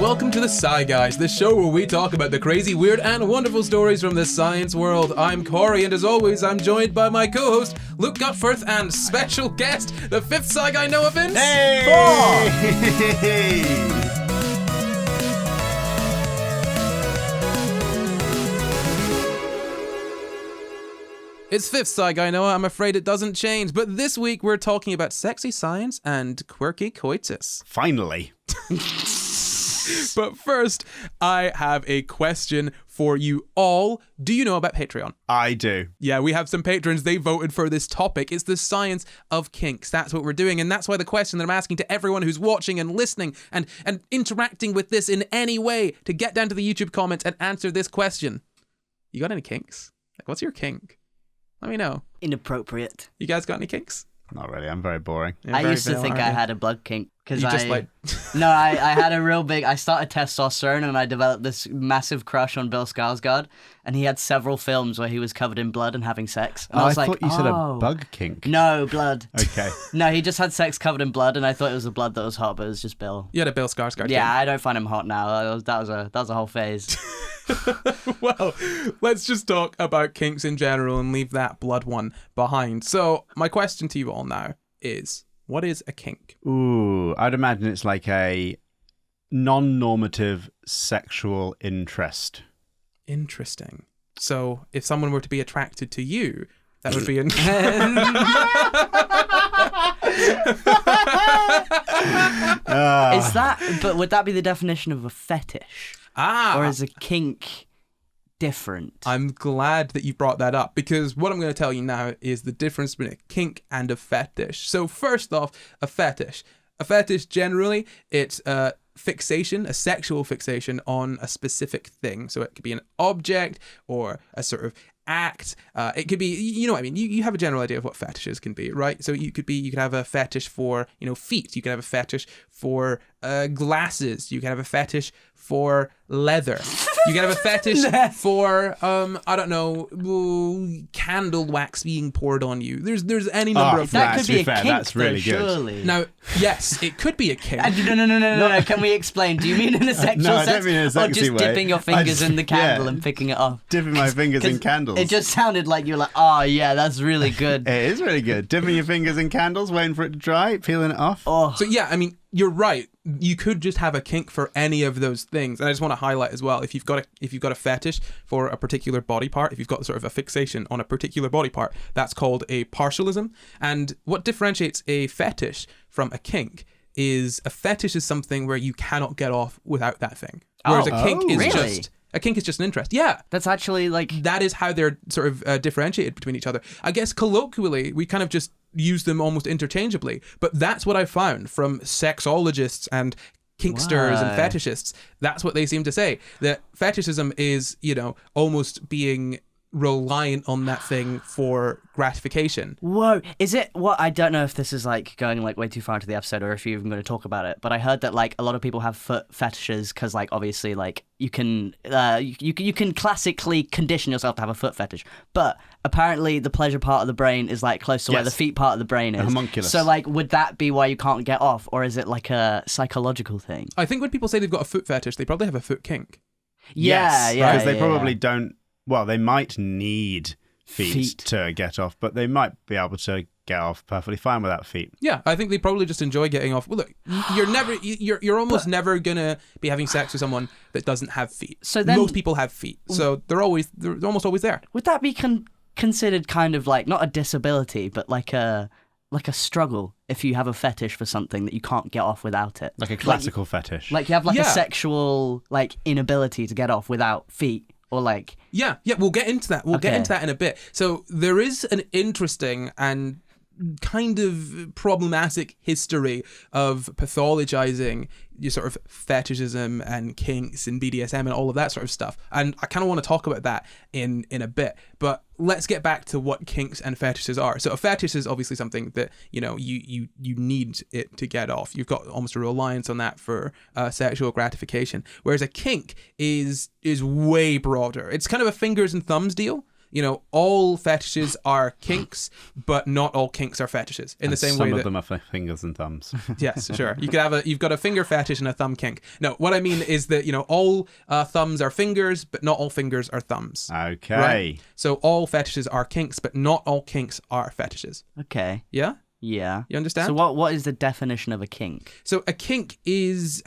welcome to the SCI Guys, the show where we talk about the crazy, weird, and wonderful stories from the science world. I'm Corey, and as always, I'm joined by my co-host, Luke Gutfirth, and special guest, the fifth SCI Guy, Noah Vince. Hey! It's fifth SCI Guy, Noah. I'm afraid it doesn't change, but this week we're talking about sexy science and quirky coitus. Finally. But first, I have a question for you all. Do you know about Patreon? I do. Yeah, we have some patrons. They voted for this topic. It's the science of kinks. That's what we're doing. And that's why the question that I'm asking to everyone who's watching and listening and interacting with this in any way to get down to the YouTube comments and answer this question. You got any kinks? Like, what's your kink? Let me know. Inappropriate. You guys got any kinks? Not really. I'm very boring. You're I very used to vanilla, think I aren't you? had a blood kink because You I just like... no, I had a real big. I started testosterone and I developed this massive crush on Bill Skarsgård, and he had several films where he was covered in blood and having sex. And I was like, thought you said oh. a bug kink. No blood. Okay. No, he just had sex covered in blood, and I thought it was the blood that was hot, but it was just Bill. You had a Bill Skarsgård Yeah, kink. I don't find him hot now. That was a whole phase. Well, let's just talk about kinks in general and leave that blood one behind. So, my question to you all now is, what is a kink? Ooh, I'd imagine it's like a non-normative sexual interest. Interesting. So, if someone were to be attracted to you, that would be an... Is that? But would that be the definition of a fetish, or is a kink different? I'm glad that you brought that up, because what I'm going to tell you now is the difference between a kink and a fetish. So first off, a fetish. A fetish, generally, it's a fixation, a sexual fixation on a specific thing. So it could be an object or a sort of act. It could be, you know what I mean? You have a general idea of what fetishes can be, right? So you could have a fetish for, feet. You could have a fetish for glasses. You could have a fetish for leather. You can have a fetish for, I don't know, candle wax being poured on you. There's any number of that things. could be a fair, kink, that's really though, good. surely. Now, yes, it could be a kink. No. Can we explain? Do you mean in a sexual No, I sense, don't mean in a or sexy just way. dipping your fingers in the candle yeah. and picking it off? Dipping my fingers in 'Cause candles. It just sounded like you're like, oh yeah, that's really good. It is really good. Dipping your fingers in candles, waiting for it to dry, peeling it off. Oh, So yeah, I mean, you're right. You could just have a kink for any of those things. And I just want to highlight as well, if you've got a fetish for a particular body part, if you've got sort of a fixation on a particular body part, that's called a partialism. And what differentiates a fetish from a kink is a fetish is something where you cannot get off without that thing. Whereas a kink is really? a kink is just an interest. Yeah. that's actually like That is how they're sort of differentiated between each other. I guess colloquially, we kind of just use them almost interchangeably, but that's what I found from sexologists and kinksters and Wow. fetishists. That's what they seem to say. That fetishism is, almost being reliant on that thing for gratification. Whoa, is it what? I don't know if this is like going like way too far into the episode or if you're even going to talk about it, but I heard that like a lot of people have foot fetishes because like obviously like you can classically condition yourself to have a foot fetish, but apparently the pleasure part of the brain is like close to where the feet part of the brain is. Homunculus. So like would that be why you can't get off, or is it like a psychological thing? I think when people say they've got a foot fetish, they probably have a foot kink. Yeah, yeah, Because they yeah, probably yeah. don't. Well, they might need feet to get off, but they might be able to get off perfectly fine without feet. Yeah, I think they probably just enjoy getting off. Well, look, you're almost never gonna be having sex with someone that doesn't have feet. So then- most people have feet, so they're almost always there. Would that be considered kind of like not a disability, but like a struggle if you have a fetish for something that you can't get off without it? Like a classical fetish. Like you have like Yeah. a sexual like inability to get off without feet, or like Yeah, we'll get into that. We'll get into that in a bit. So there is an interesting and kind of problematic history of pathologizing your sort of fetishism and kinks and BDSM and all of that sort of stuff. And I kind of want to talk about that in a bit. But let's get back to what kinks and fetishes are. So a fetish is obviously something that, you need it to get off. You've got almost a reliance on that for sexual gratification. Whereas a kink is way broader. It's kind of a fingers and thumbs deal. all fetishes are kinks, but not all kinks are fetishes. In the same way some that of them are fingers and thumbs. yes, sure. You've got a finger fetish and a thumb kink. No, what I mean is that all thumbs are fingers, but not all fingers are thumbs. Okay. Right? So all fetishes are kinks, but not all kinks are fetishes. Okay. Yeah? Yeah. You understand? So what is the definition of a kink? So a kink is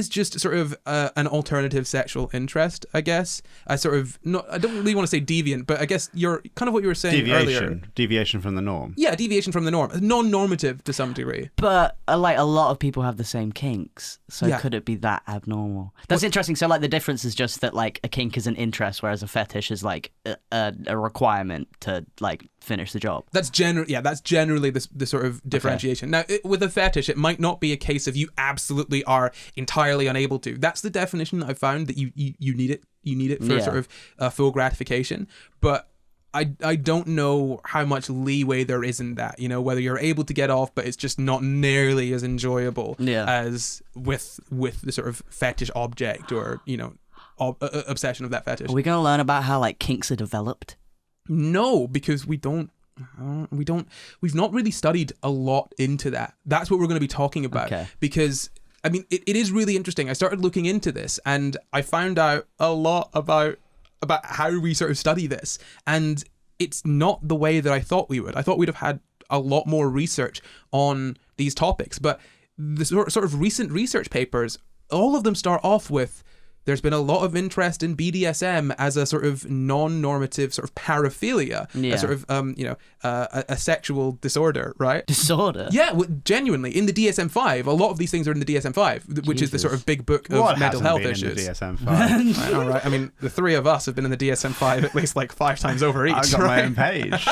just sort of an alternative sexual interest, I guess. I don't really want to say deviant, but I guess you're kind of what you were saying earlier. Deviation from the norm. Yeah, deviation from the norm. Non-normative to some degree. But like a lot of people have the same kinks, so Yeah. could it be that abnormal? That's interesting. So like the difference is just that like a kink is an interest, whereas a fetish is like a requirement to like finish the job. That's generally the sort of differentiation. Now, with a fetish, it might not be a case of you absolutely are entirely unable to. That's the definition I found, that you need it. You need it for sort of full gratification. But I don't know how much leeway there is in that. Whether you're able to get off, but it's just not nearly as enjoyable as with the sort of fetish object or obsession of that fetish. Are we going to learn about how like kinks are developed? No, because we've not really studied a lot into that. That's what we're going to be talking about. Okay. Because I mean, it is really interesting. I started looking into this and I found out a lot about how we sort of study this, and it's not the way that I thought we would. I thought we'd have had a lot more research on these topics, but the sort of recent research papers, all of them start off with, there's been a lot of interest in BDSM as a sort of non-normative sort of paraphilia, a sort of a sexual disorder, right? Disorder? Yeah, genuinely in the DSM-5, a lot of these things are in the DSM-5, which is the sort of big book of mental health issues. In the DSM-5? I know, right? I mean, the three of us have been in the DSM-5 at least like 5 times over each. I've got my own page.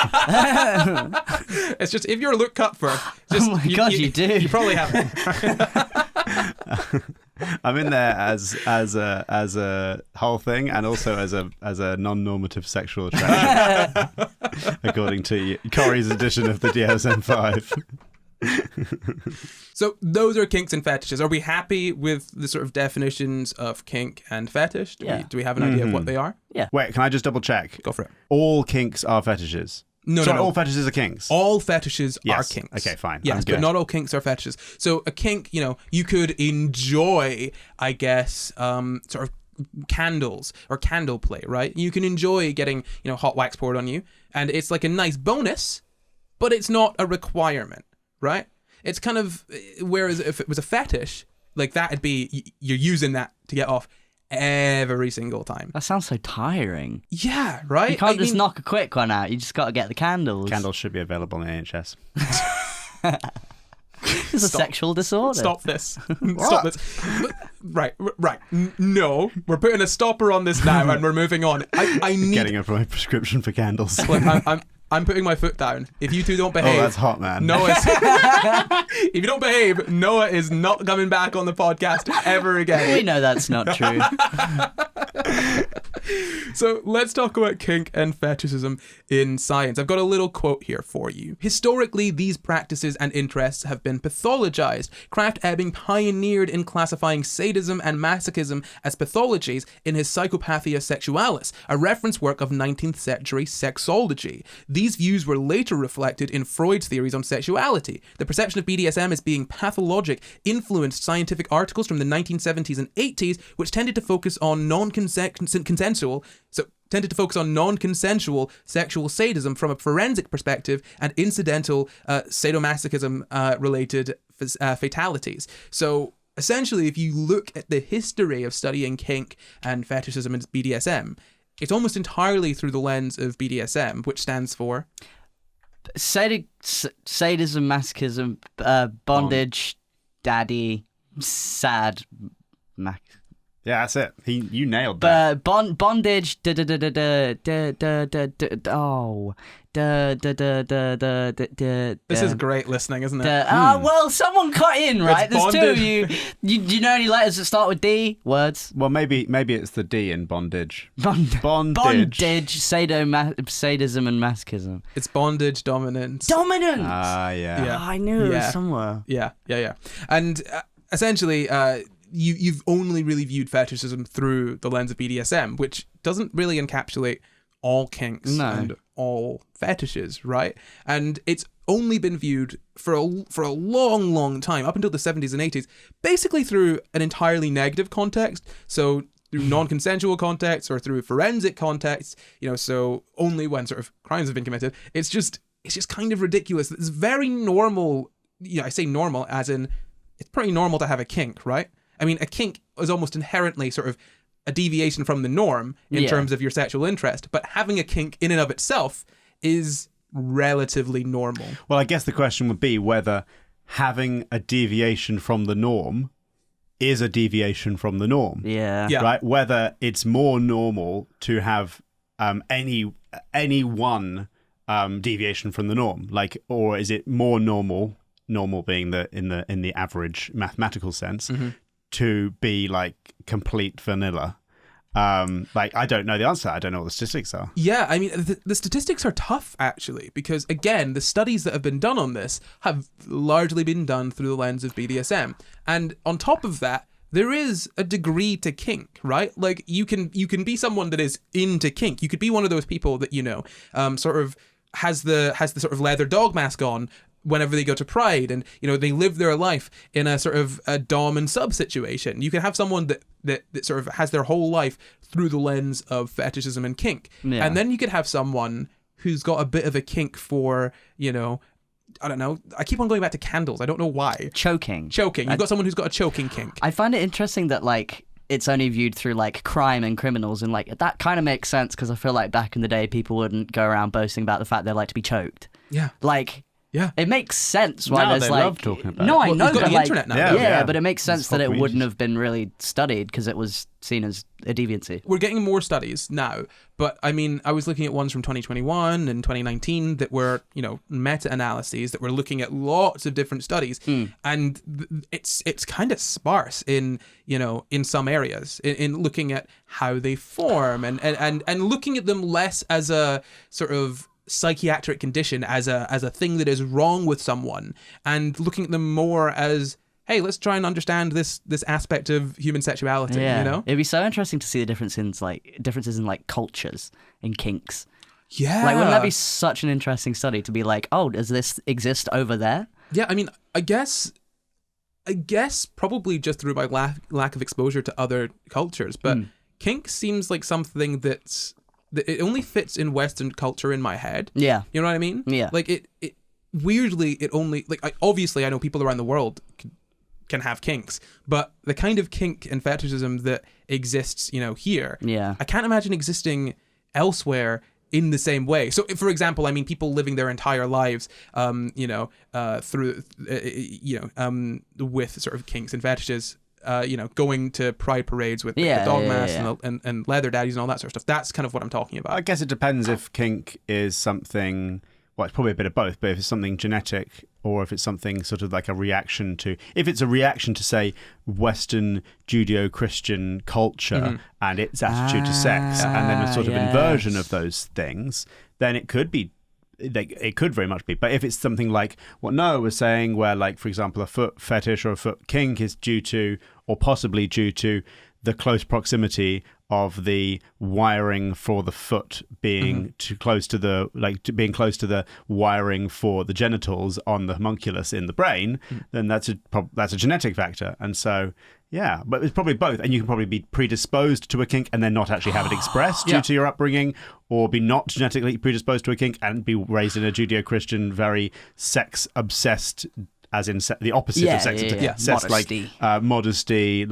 It's just, if you're a look cut for, just, oh my god, you do. You probably haven't. I'm in there as a whole thing, and also as a non-normative sexual attraction, according to Corey's edition of the DSM-5. So those are kinks and fetishes. Are we happy with the sort of definitions of kink and fetish? Do we have an idea of what they are? Yeah. Wait, can I just double check? Go for it. All kinks are fetishes. No. All fetishes are kinks. All fetishes are Yes. kinks. Okay, fine. Yes, but not all kinks are fetishes. So a kink, you could enjoy, I guess, sort of candles or candle play, right? You can enjoy getting, hot wax poured on you, and it's like a nice bonus, but it's not a requirement, right? It's kind of, whereas if it was a fetish, like that'd be, you're using that to get off every single time. That sounds so tiring. Yeah, right? You can't just knock a quick one out. You just got to get the candles. Candles should be available in NHS. It's a sexual disorder. Stop this. Stop this. Right. No, we're putting a stopper on this now and we're moving on. I need... Getting a prescription for candles. Look, I'm putting my foot down. If you two don't behave... Oh, that's hot, man. If you don't behave, Noah is not coming back on the podcast ever again. We know that's not true. So let's talk about kink and fetishism in science. I've got a little quote here for you. Historically, these practices and interests have been pathologized. Krafft-Ebing pioneered in classifying sadism and masochism as pathologies in his Psychopathia Sexualis, a reference work of 19th century sexology. These views were later reflected in Freud's theories on sexuality. The perception of BDSM as being pathologic influenced scientific articles from the 1970s and 80s, which tended to focus on non-consensual sexual sadism from a forensic perspective and incidental sadomasochism related fatalities. So essentially, if you look at the history of studying kink and fetishism and BDSM, it's almost entirely through the lens of BDSM, which stands for sadism, masochism, bondage, daddy, sad, Yeah, that's it. You nailed that. Bondage. This is great listening, isn't it? Well, someone cut in, right? It's There's two of you. You know any letters that start with D? Words? Well, maybe it's the D in bondage. Bondage, sadism, and masochism. It's bondage, dominance. Dominance! Yeah. I knew it was somewhere. Yeah. And essentially, you've only really viewed fetishism through the lens of BDSM, which doesn't really encapsulate all kinks and all fetishes, right? And it's only been viewed for a long, long time, up until the 70s and 80s, basically through an entirely negative context. So through non-consensual contexts or through forensic contexts, so only when sort of crimes have been committed. It's just kind of ridiculous. It's very normal. I say normal as in it's pretty normal to have a kink, right? I mean, a kink is almost inherently sort of a deviation from the norm in terms of your sexual interest, but having a kink in and of itself is relatively normal. Well, I guess the question would be whether having a deviation from the norm is a deviation from the norm. Yeah. Right? Whether it's more normal to have any one deviation from the norm, or is it more normal being in the average mathematical sense, to be like complete vanilla? I don't know the answer. I don't know what the statistics are. Yeah, I mean, the statistics are tough, actually, because, again, the studies that have been done on this have largely been done through the lens of BDSM. And on top of that, there is a degree to kink, right? Like, you can be someone that is into kink. You could be one of those people that, sort of has the sort of leather dog mask on whenever they go to Pride, and they live their life in a sort of a dom and sub situation. You can have someone that sort of has their whole life through the lens of fetishism and kink, and then you could have someone who's got a bit of a kink for I don't know. I keep on going back to candles. I don't know why. Choking. You've got someone who's got a choking kink. I find it interesting that it's only viewed through crime and criminals, and that kind of makes sense because I feel like back in the day people wouldn't go around boasting about the fact they like to be choked. Yeah. Yeah, it makes sense why now there's they love talking about no, it. I know you've got that the internet now. Yeah, but it makes sense that it It's wouldn't have been really studied because it was seen as a deviancy. We're getting more studies now, but I mean, I was looking at ones from 2021 and 2019 that were, meta-analyses that were looking at lots of different studies, and it's kind of sparse in some areas in looking at how they form and looking at them less as a sort of psychiatric condition, as a thing that is wrong with someone, and looking at them more as, hey, let's try and understand this aspect of human sexuality. It'd be so interesting to see the differences in cultures in kinks. Yeah, wouldn't that be such an interesting study to be does this exist over there? Yeah, I mean, I guess probably just through my lack of exposure to other cultures, but kink seems like something that it only fits in Western culture in my head. Yeah. You know what I mean? Yeah. It weirdly, it only, obviously I know people around the world can have kinks, but the kind of kink and fetishism that exists, here, I can't imagine existing elsewhere in the same way. So, for example, I mean, people living their entire lives, through, with sort of kinks and fetishes, going to pride parades with the dog masks and leather daddies and all that sort of stuff. That's kind of what I'm talking about. I guess it depends if kink is something, well, it's probably a bit of both, but if it's something genetic or if it's something sort of like a reaction to, if it's a reaction to, say, Western Judeo-Christian culture and its attitude to sex, and then a sort of inversion of those things, then it could be, it could very much be. But if it's something like what Noah was saying, where, for example, a foot fetish or a foot kink is due to, or possibly due to, the close proximity of the wiring for the foot being too close to the, being close to the wiring for the genitals on the homunculus in the brain, then that's a genetic factor. And so, yeah, but it's probably both. And you can probably be predisposed to a kink and then not actually have it expressed due to your upbringing, or be not genetically predisposed to a kink and be raised in a Judeo-Christian, very sex-obsessed, as in the opposite of sex, modesty. Modesty,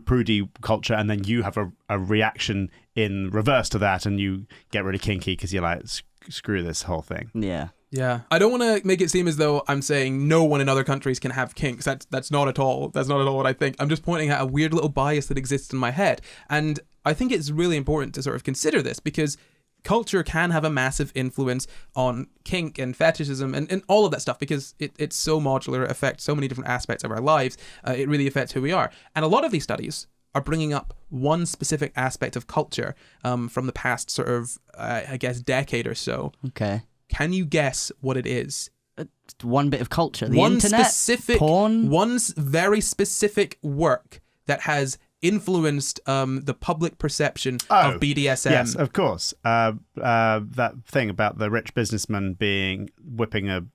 prudy culture, and then you have a reaction in reverse to that, and you get really kinky because you're like, screw this whole thing. Yeah. Yeah, I don't want to make it seem as though I'm saying no one in other countries can have kinks. That's not at all. That's not at all what I think. I'm just pointing out a weird little bias that exists in my head, and I think it's really important to sort of consider this because culture can have a massive influence on kink and fetishism and all of that stuff because it's so modular. It affects so many different aspects of our lives. It really affects who we are. And a lot of these studies are bringing up one specific aspect of culture from the past sort of, I guess, decade or so. Okay. Can you guess what it is? One bit of culture. The one internet, specific, porn. One very specific work that has influenced the public perception of BDSM. Yes, of course. That thing about the rich businessman whipping a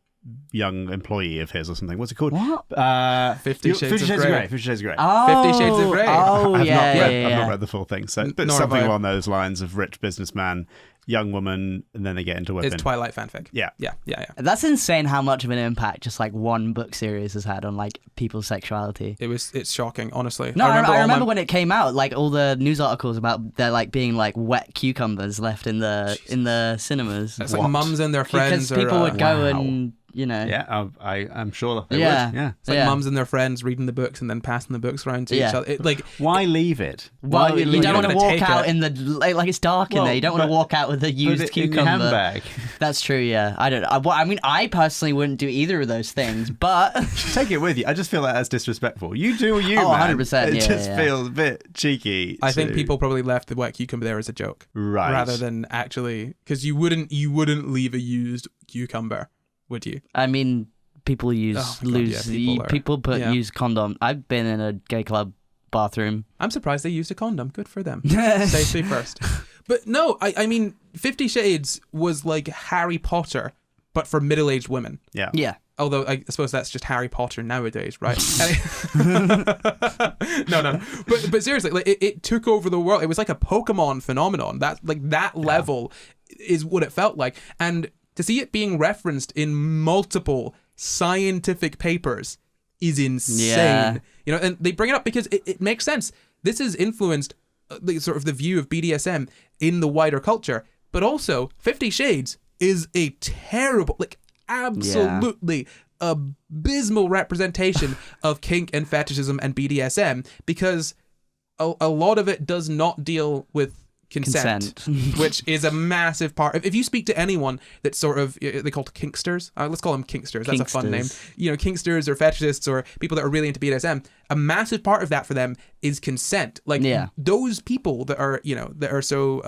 young employee of his or something. What's it called? What? 50 Shades of Grey. 50 Shades of Grey. Oh, 50 Shades of Grey. Oh, I've yeah, not read the full thing. So, but Nor have something I. along those lines of rich businessman, young woman, and then they get into whipping. It's Twilight fanfic. Yeah. Yeah. That's insane how much of an impact just like one book series has had on like people's sexuality. It's shocking, honestly. No, I remember when when it came out, like all the news articles about there like being like wet cucumbers left in the cinemas. it's like mums and their friends. Because people would go Wow. and Yeah, I'm sure they Yeah. would. Yeah. It's like mums and their friends reading the books and then passing the books around to each other. Why leave it? Well, you don't you're want to gonna walk take out it. in the like it's dark in Well, there. You don't want to but- walk out with a Put used it in your cucumber. handbag. That's true. Yeah, I mean, I personally wouldn't do either of those things, but Take it with you. I just feel like that's disrespectful. You do you, Oh, man. 100%, It yeah, just yeah. feels a bit cheeky. I think to- people probably left the wet cucumber there as a joke, Right. rather than actually, because you wouldn't leave a used cucumber, would you? I mean, people use Oh my God, yeah, people put yeah. use condom. I've been in a gay club bathroom. I'm surprised they used a condom. Good for them. Safety first. But no, I mean, 50 Shades was like Harry Potter, but for middle-aged women. Yeah. Yeah. Although I suppose that's just Harry Potter nowadays, right? No. But seriously, like it took over the world. It was like a Pokemon phenomenon. That level is what it felt like. And to see it being referenced in multiple scientific papers is insane. Yeah. You know, and they bring it up because it makes sense. This has influenced the sort of the view of BDSM in the wider culture, but also 50 Shades is a terrible, like absolutely abysmal representation of kink and fetishism and BDSM, because a lot of it does not deal with consent. Which is a massive part. If you speak to anyone that's sort of, they called kinksters, let's call them kinksters, that's a fun name. You know, kinksters or fetishists or people that are really into BDSM, a massive part of that for them is consent. Like those people that are, you know, that are so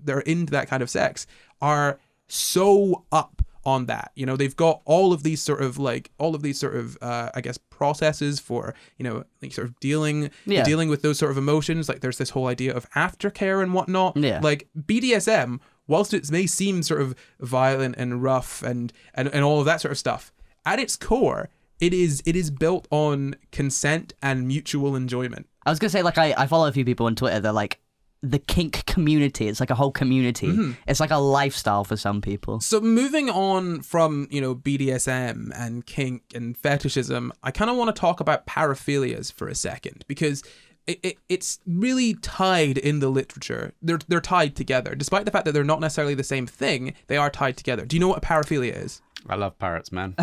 that are into that kind of sex are so up on that. You know, they've got all of these sort of I guess processes for, you know, like sort of dealing with those sort of emotions. Like there's this whole idea of aftercare and whatnot. Yeah. Like BDSM, whilst it may seem sort of violent and rough and all of that sort of stuff, at its core, it is built on consent and mutual enjoyment. I was gonna say, like, I follow a few people on Twitter. They're like, the kink community. It's like a whole community. Mm-hmm. It's like a lifestyle for some people. So moving on from, you know, BDSM and kink and fetishism, I kind of want to talk about paraphilias for a second, because it's really tied in the literature. They're tied together. Despite the fact that they're not necessarily the same thing, they are tied together. Do you know what a paraphilia is? I love parrots, man.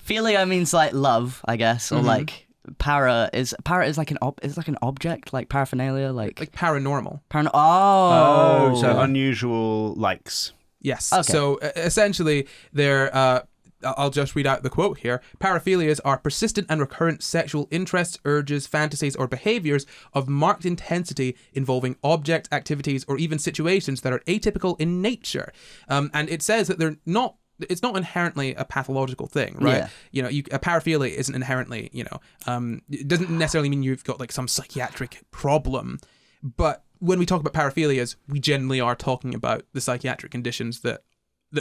Philia means like love, I guess, or like para is like an object, like paraphernalia, like paranormal. So unusual likes. Yes. Okay. So essentially, they're. I'll just read out the quote here. Paraphilias are persistent and recurrent sexual interests, urges, fantasies, or behaviors of marked intensity involving objects, activities, or even situations that are atypical in nature. And it says that it's not inherently a pathological thing, right? Yeah. You know, a paraphilia isn't inherently, you know, it doesn't necessarily mean you've got like some psychiatric problem. But when we talk about paraphilias, we generally are talking about the psychiatric conditions that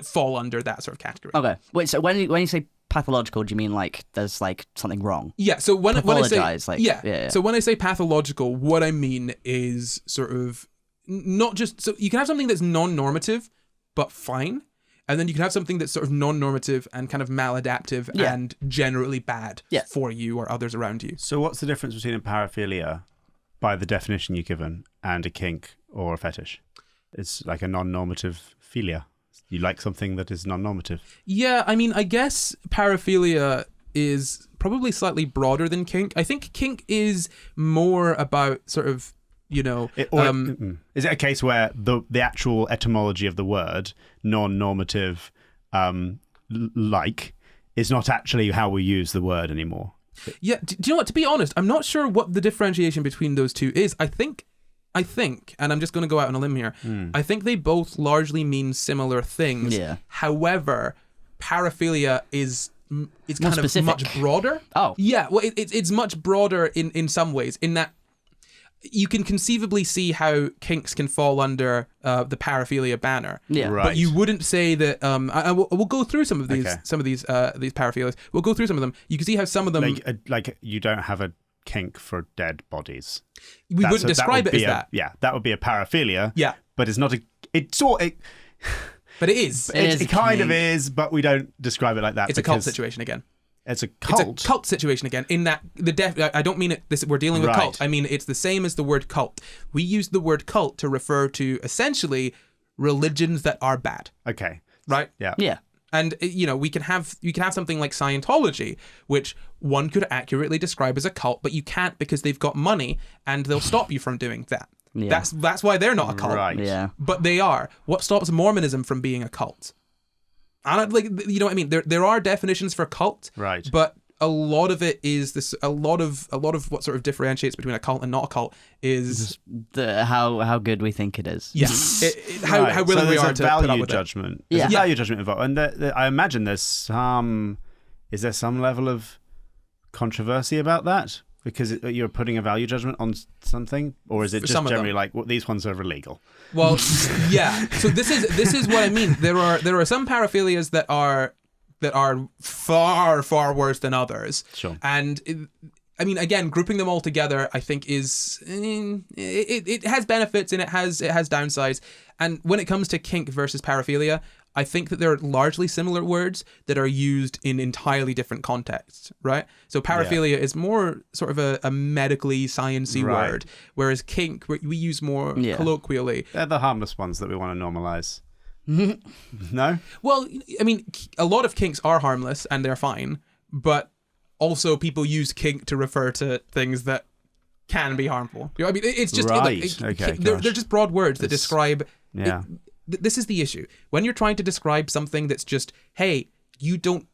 fall under that sort of category. Okay. Wait, so when you say pathological, do you mean like there's like something wrong? Yeah, so when I say Pathologized, like, yeah. So when I say pathological, what I mean is sort of not just, so you can have something that's non-normative but fine, and then you can have something that's sort of non-normative and kind of maladaptive and generally bad for you or others around you. So what's the difference between a paraphilia, by the definition you've given, and a kink or a fetish? It's like a non-normative philia. You like something that is non-normative. Yeah, I mean, I guess paraphilia is probably slightly broader than kink. I think kink is more about sort of, you know... is it a case where the actual etymology of the word, non-normative, like, is not actually how we use the word anymore? Yeah, do you know what? To be honest, I'm not sure what the differentiation between those two is. I think, and I'm just going to go out on a limb here, I think they both largely mean similar things. Yeah. However, paraphilia is kind specific. of much broader. Oh. Yeah, well, it's much broader in some ways, in that you can conceivably see how kinks can fall under the paraphilia banner. Yeah. Right. But you wouldn't say that. We'll go through some of these. Okay. Some of these paraphilias. We'll go through some of them. You can see how some of them. Like you don't have a kink for dead bodies. We wouldn't describe it as that. Yeah, that would be a paraphilia. Yeah. But it's not a. But it is. It kind of is, but we don't describe it like that. It's a cult situation again. It's a cult. It's a cult situation again. In that I don't mean it. We're dealing with Right. cult. I mean it's the same as the word cult. We use the word cult to refer to essentially religions that are bad. Okay. Right. Yeah. Yeah. And you can have something like Scientology, which one could accurately describe as a cult, but you can't because they've got money and they'll stop you from doing that. Yeah. That's why they're not a cult. Right. Yeah. But they are. What stops Mormonism from being a cult? And you know what I mean? There are definitions for cult, Right. but a lot of it is this. A lot of what sort of differentiates between a cult and not a cult is How good we think it is. yeah, how Right. willing so we there's are a to value put up with judgment. Yeah. There's a value judgment involved, and I imagine there's some. Is there some level of controversy about that? Because you're putting a value judgment on something, or is it For just some of generally them. like these ones are illegal? it. Well, yeah. So this is what I mean. There are some paraphilias that are far worse than others. Sure. And I mean, again, grouping them all together, I think is it has benefits and it has downsides. And when it comes to kink versus paraphilia, I think that they're largely similar words that are used in entirely different contexts, right? So paraphilia is more sort of a medically sciencey Right. word, whereas kink we use more Yeah. colloquially. They're the harmless ones that we want to normalize. No? Well, I mean, a lot of kinks are harmless and they're fine, but also people use kink to refer to things that can be harmful. You know, I mean, it's just Right. Okay, they're gosh. just broad words that describe. Yeah. This is the issue when you're trying to describe something that's just, hey, you don't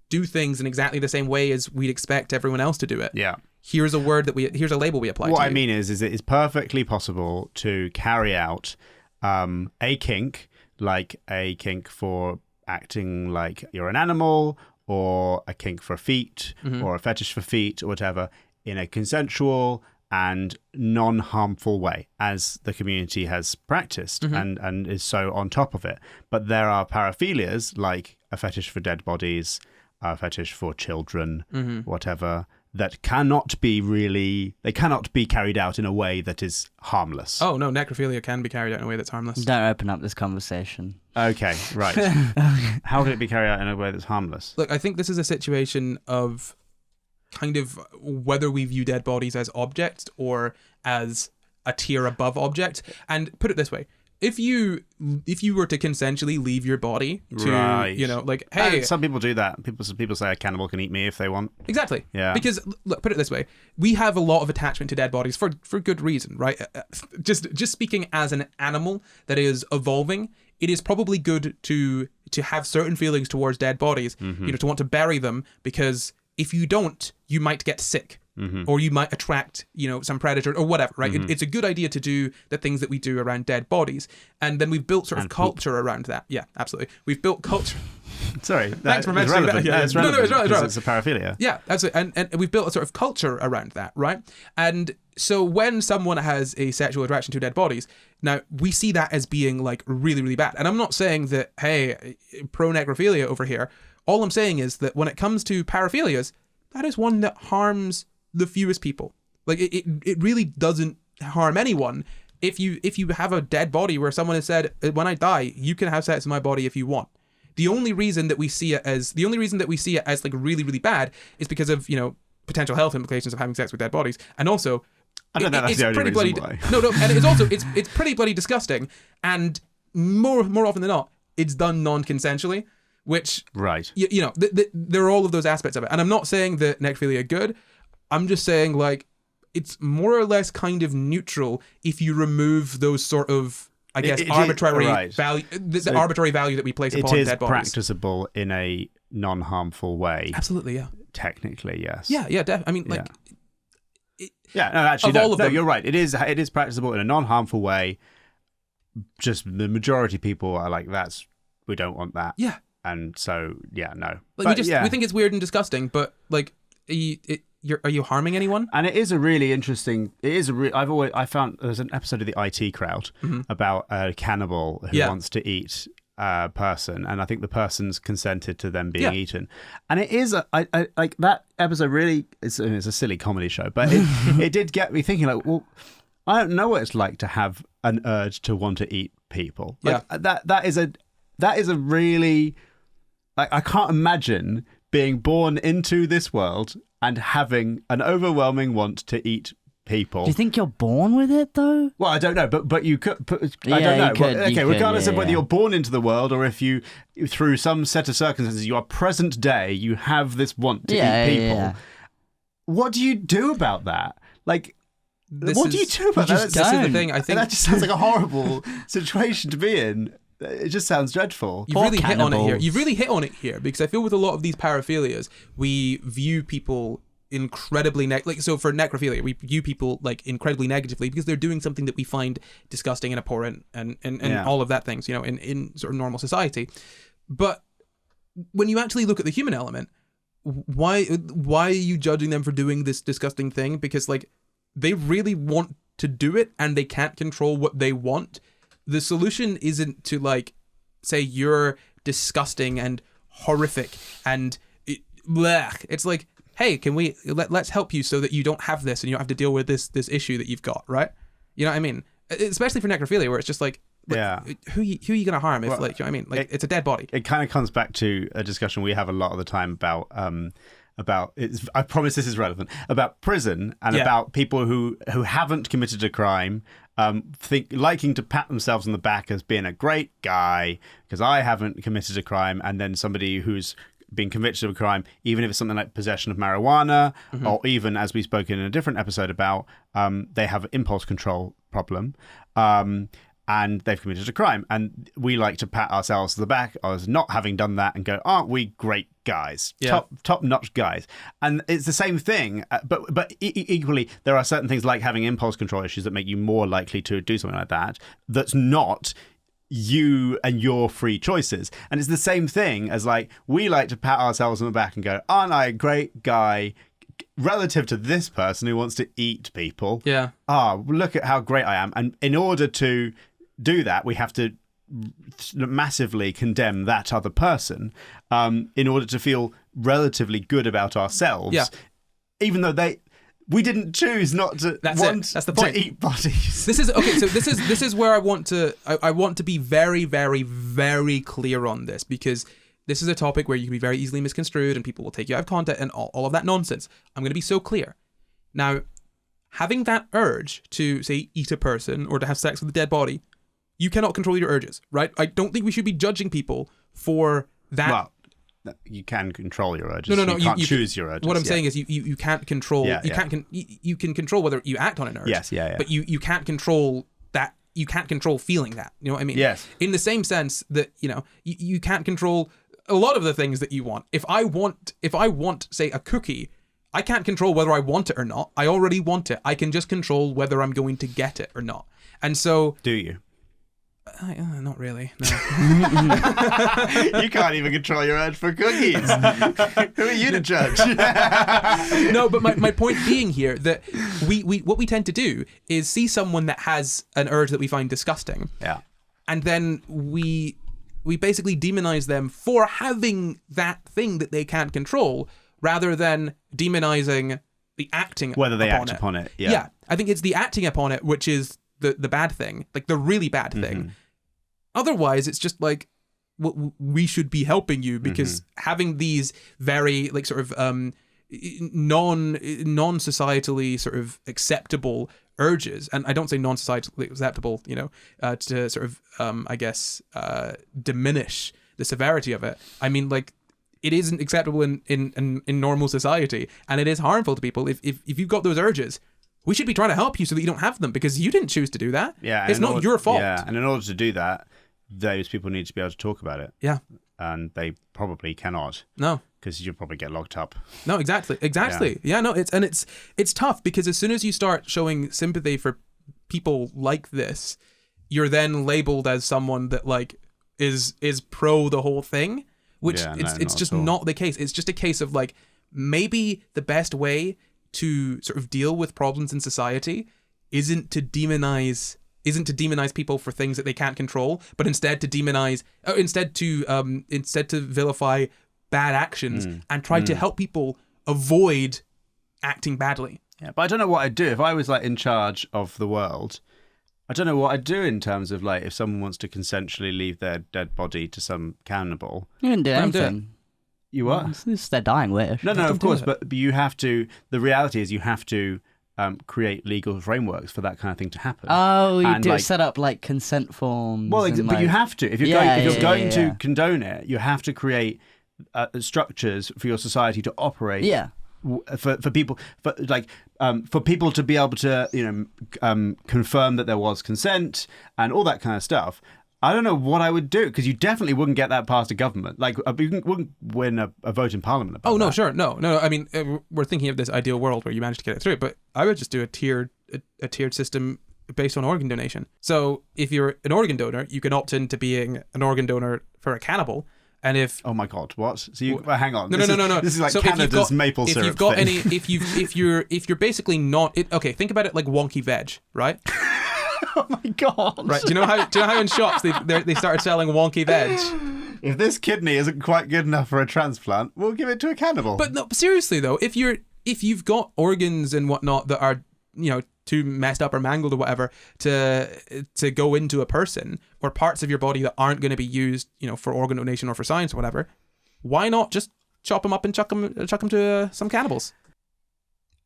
do things in exactly the same way as we'd expect everyone else to do it. Yeah. Here's a label we apply. What to I you. mean is it is perfectly possible to carry out a kink, like a kink for acting like you're an animal, or a kink for feet, or a fetish for feet, or whatever, in a consensual and non-harmful way, as the community has practiced and is so on top of it. But there are paraphilias, like a fetish for dead bodies, a fetish for children, whatever, that cannot be carried out in a way that is harmless. Oh no, necrophilia can be carried out in a way that's harmless. Don't open up this conversation. Okay, right. How can it be carried out in a way that's harmless? Look, I think this is a situation of kind of whether we view dead bodies as objects or as a tier above object. And put it this way, if you were to consensually leave your body to, Right. like, hey, Some people do that. People say a cannibal can eat me if they want. exactly. Yeah. Because look, put it this way, we have a lot of attachment to dead bodies for good reason, right? Just speaking as an animal that is evolving, it is probably good to have certain feelings towards dead bodies, to want to bury them, because if you don't, you might get sick. Or you might attract, some predator or whatever, right? It's a good idea to do the things that we do around dead bodies. And then we've built sort of culture around that. Yeah, absolutely. We've built culture. Sorry, Thanks for it's mentioning relevant. that. Yeah, It's no, relevant. it's relevant. because It's a paraphilia. Yeah, absolutely. And we've built a sort of culture around that, right? And so when someone has a sexual attraction to dead bodies, now we see that as being like really, really bad. And I'm not saying that, hey, pro-necrophilia over here. All I'm saying is that when it comes to paraphilias, that is one that harms the fewest people. Like it really doesn't harm anyone. If you have a dead body where someone has said, when I die, you can have sex with my body if you want. The only reason that we see it as like really, really bad is because of, potential health implications of having sex with dead bodies. And also, I don't know that's the only reason why. No, and it's also it's pretty bloody disgusting. And more often than not, it's done non-consensually, which Right. There are all of those aspects of it. And I'm not saying that necrophilia are good. I'm just saying, like, it's more or less kind of neutral if you remove those sort of, I guess, arbitrary value, the arbitrary value that we place upon dead bodies. It is practicable in a non-harmful way. Absolutely, yeah. Technically, yes. Yeah, I mean, like... Yeah, no, actually, all of them. you're right. It is practicable in a non-harmful way. Just the majority of people are like, we don't want that. Yeah. And so, yeah, no. Like, But, we think it's weird and disgusting, but, like, are you harming anyone? And it is a really interesting. I found there's an episode of the IT Crowd about a cannibal who wants to eat a person, and I think the person's consented to them being eaten. And it is I like that episode. Really, it's a silly comedy show, but it did get me thinking. Like, well, I don't know what it's like to have an urge to want to eat people. Like, that is a really. I can't imagine being born into this world and having an overwhelming want to eat people. Do you think you're born with it though? Well, I don't know, but you could. I don't know. You could, okay, regardless of whether you're born into the world or if you, through some set of circumstances, you are present day, you have this want to eat people. Yeah. What do you do about that? Like, what do you do about that? This is the thing. I think that just sounds like a horrible situation to be in. It just sounds dreadful. You've really hit on it here. You've really hit on it here because I feel with a lot of these paraphilias, we view people incredibly so for necrophilia, we view people like incredibly negatively because they're doing something that we find disgusting and abhorrent and all of that things, in sort of normal society. But when you actually look at the human element, why are you judging them for doing this disgusting thing? Because like they really want to do it and they can't control what they want. The solution isn't to like say you're disgusting and horrific and it's like, hey, can we let's help you so that you don't have this and you don't have to deal with this issue that you've got, right? You know what I mean? Especially for necrophilia, where it's just like who are you gonna harm if you know what I mean? Like it's a dead body. It kind of comes back to a discussion we have a lot of the time about I promise this is relevant, about prison and about people who haven't committed a crime, liking to pat themselves on the back as being a great guy because I haven't committed a crime, and then somebody who's been convicted of a crime, even if it's something like possession of marijuana, or even, as we spoke in a different episode about, they have an impulse control problem, and they've committed a crime. And we like to pat ourselves on the back as not having done that and go, aren't we great guys? Top-notch guys. And it's the same thing, but equally, there are certain things like having impulse control issues that make you more likely to do something like that. That's not you and your free choices. And it's the same thing as like, we like to pat ourselves on the back and go, aren't I a great guy relative to this person who wants to eat people? Yeah. Look at how great I am. And in order to do that, we have to massively condemn that other person in order to feel relatively good about ourselves. Yeah. Even though we didn't choose not to That's the point. to eat bodies. This is where I want to be very, very, very clear on this, because this is a topic where you can be very easily misconstrued and people will take you out of context and all of that nonsense. I'm going to be so clear. Now, having that urge to, say, eat a person or to have sex with a dead body, you cannot control your urges, right? I don't think we should be judging people for that. Well, you can control your urges. No. You can't choose your urges. What I'm saying is you can't control. You can control whether you act on an urge. Yes, yeah. But you can't control that. You can't control feeling that. You know what I mean? Yes. In the same sense that you can't control a lot of the things that you want. If I want, say, a cookie, I can't control whether I want it or not. I already want it. I can just control whether I'm going to get it or not. And so, do you? Not really. No. You can't even control your urge for cookies. Who are you to judge? No, but my point being here that we what we tend to do is see someone that has an urge that we find disgusting. Yeah. And then we basically demonize them for having that thing that they can't control, rather than demonizing the acting whether they act upon it. Yeah. I think it's the acting upon it which is the bad thing, like the really bad thing. Otherwise, it's just like, well, we should be helping you because having these very like sort of non-societally sort of acceptable urges, and I don't say non-societally acceptable, to sort of I guess diminish the severity of it. I mean, like, it isn't acceptable in normal society, and it is harmful to people. If you've got those urges, we should be trying to help you so that you don't have them, because you didn't choose to do that. Yeah, it's not your fault. Yeah, and in order to do that, those people need to be able to talk about it. Yeah. And they probably cannot. No. Because you'll probably get locked up. No, exactly. Yeah, no, it's tough, because as soon as you start showing sympathy for people like this, you're then labeled as someone that like is pro the whole thing, which it's just not the case. It's just a case of like, maybe the best way to sort of deal with problems in society isn't to demonize people for things that they can't control, but instead to vilify bad actions and try to help people avoid acting badly. Yeah, but I don't know what I'd do if I was like in charge of the world. I don't know what I'd do in terms of like if someone wants to consensually leave their dead body to some cannibal. You can do Don't do anything. You what? It's their dying wish. No, Let them of do course, it. but you have to. The reality is, you have to create legal frameworks for that kind of thing to happen. Oh, you And, do like, set up like consent forms. Well, and, but you like- have to. If you're going to condone it, you have to create structures for your society to operate. Yeah. For people, for people to be able to, confirm that there was consent and all that kind of stuff. I don't know what I would do, because you definitely wouldn't get that past a government. Like, you wouldn't win a vote in Parliament about No, that. sure, no. I mean, we're thinking of this ideal world where you manage to get it through, but I would just do a tiered system based on organ donation. So if you're an organ donor, you can opt into being an organ donor for a cannibal. And if Oh my God! What? So you hang on. no. This is like So if you've Canada's got- maple syrup. If you've got thing. any, if you're basically not, okay, think about it like wonky veg, right? Oh my God! Right. Do you know how in shops they started selling wonky veg? If this kidney isn't quite good enough for a transplant, we'll give it to a cannibal. But no, seriously though, if you've got organs and whatnot that are too messed up or mangled or whatever to go into a person, or parts of your body that aren't going to be used for organ donation or for science or whatever, why not just chop them up and chuck them to some cannibals?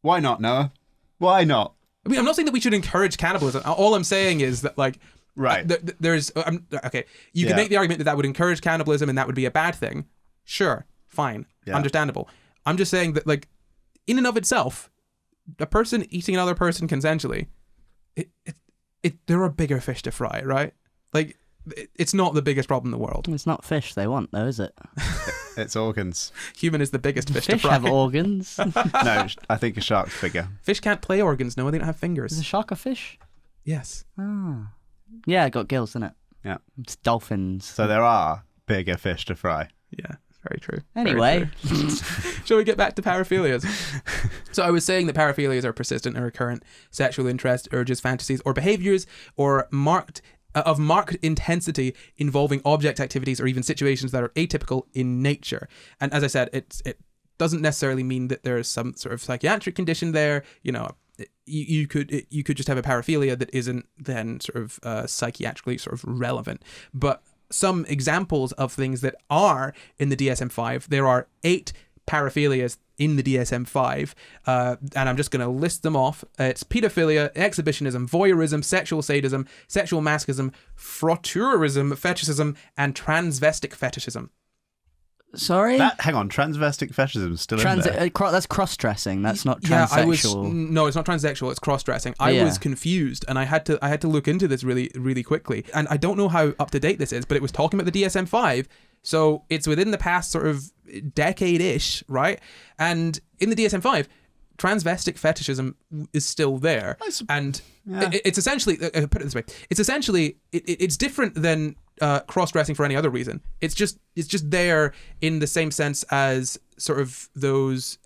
Why not, Noah? Why not? I mean, I'm not saying that we should encourage cannibalism. All I'm saying is that, like, Right. there's okay. You can make the argument that would encourage cannibalism and that would be a bad thing. Sure, fine, understandable. I'm just saying that, like, in and of itself, a person eating another person consensually, there are bigger fish to fry, right? Like, it's not the biggest problem in the world. It's not fish they want, though, is it? It's organs. Human is the biggest fish to Fish fry. have organs. No, I think a shark's bigger. Fish can't play organs. No, they don't have Is a fingers. shark a fish? Yes. Ah. Yeah, it got gills, isn't it? Yeah. It's dolphins. So there are bigger fish to fry. Yeah. Very true. Anyway. Very true. Shall we get back to paraphilias? So I was saying that paraphilias are persistent and recurrent sexual interest, urges, fantasies, or behaviors, or marked intensity involving object activities or even situations that are atypical in nature. And as I said, it doesn't necessarily mean that there's some sort of psychiatric condition there. You could just have a paraphilia that isn't then sort of psychiatrically sort of relevant. But some examples of things that are in the DSM-5, there are 8 paraphilias in the DSM-5, and I'm just going to list them off. It's pedophilia, exhibitionism, voyeurism, sexual sadism, sexual masochism, frotteurism, fetishism, and transvestic fetishism. Sorry? Hang on, transvestic fetishism is still in there. That's cross-dressing. That's not Yeah, transsexual. no, it's not transsexual. It's cross-dressing. I was confused, and I had to look into this really, really quickly. And I don't know how up to date this is, but it was talking about the DSM-5, so it's within the past sort of decade-ish, right? And in the DSM-5, transvestic fetishism is still there, and it's essentially, put it this way, it's different than cross-dressing for any other reason. It's just there in the same sense as sort of those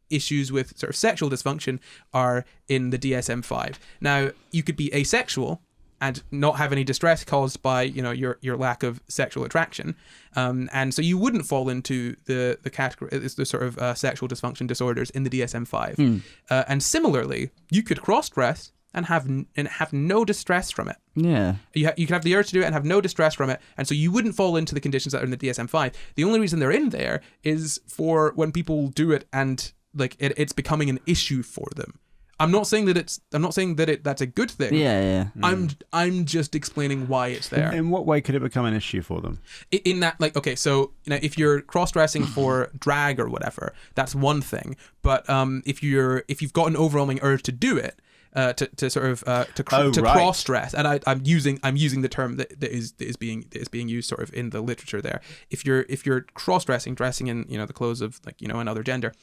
issues with sort of sexual dysfunction are in the DSM-5. Now, you could be asexual and not have any distress caused by your lack of sexual attraction, and so you wouldn't fall into the category, the sort of sexual dysfunction disorders in the DSM-5. And similarly, you could cross-dress and have no distress from it. Yeah. You can have the urge to do it and have no distress from it, and so you wouldn't fall into the conditions that are in the DSM-5. The only reason they're in there is for when people do it and like it's becoming an issue for them. I'm not saying that that's a good thing. Yeah. I'm just explaining why it's there. In what way could it become an issue for them? In that, like, okay, so if you're cross-dressing for drag or whatever, that's one thing. But if you've got an overwhelming urge to do it, to cross-dress, and I'm using the term that is being used sort of in the literature there. If you're cross-dressing, dressing in the clothes of like another gender,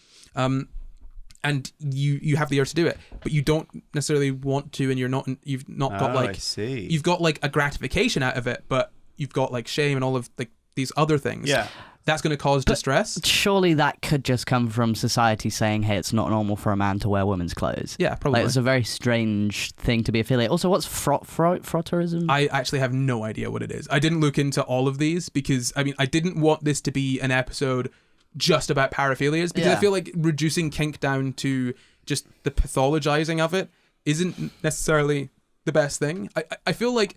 and you have the urge to do it, but you don't necessarily want to, and you've not got like I see. you've got like a gratification out of it, but you've got like shame and all of like these other things, Yeah. that's going to cause distress. Surely that could just come from society saying, hey, it's not normal for a man to wear women's clothes. Yeah, probably. Like, it's a very strange thing to be affiliated. Also, what's frotterism? I actually have no idea what it is. I didn't look into all of these because, I mean, I didn't want this to be an episode just about paraphilias, because I feel like reducing kink down to just the pathologizing of it isn't necessarily the best thing. I feel like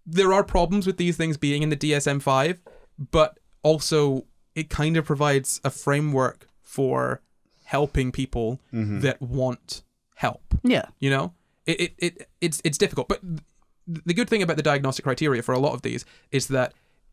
there are problems with these things being in the DSM-5, but also it kind of provides a framework for helping people that want help. Yeah. You know, it's difficult, but the good thing about the diagnostic criteria for a lot of these is that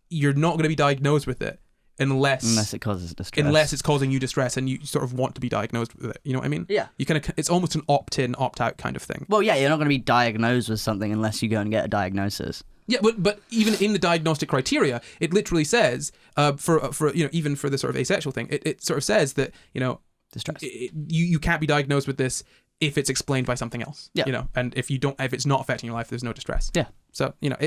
you're not going to be diagnosed with it unless it causes distress. Unless it's causing you distress and you sort of want to be diagnosed with it. You know what I mean? Yeah. You kind of, it's almost an opt-in, opt-out kind of thing. Well, yeah, you're not going to be diagnosed with something unless you go and get a diagnosis. Yeah, but even in the diagnostic criteria, it literally says for you know, even for the sort of asexual thing, it sort of says that, you know, Distress. You can't be diagnosed with this if it's explained by something else. Yeah. You know, and if it's not affecting your life, there's no distress. Yeah. So, you know,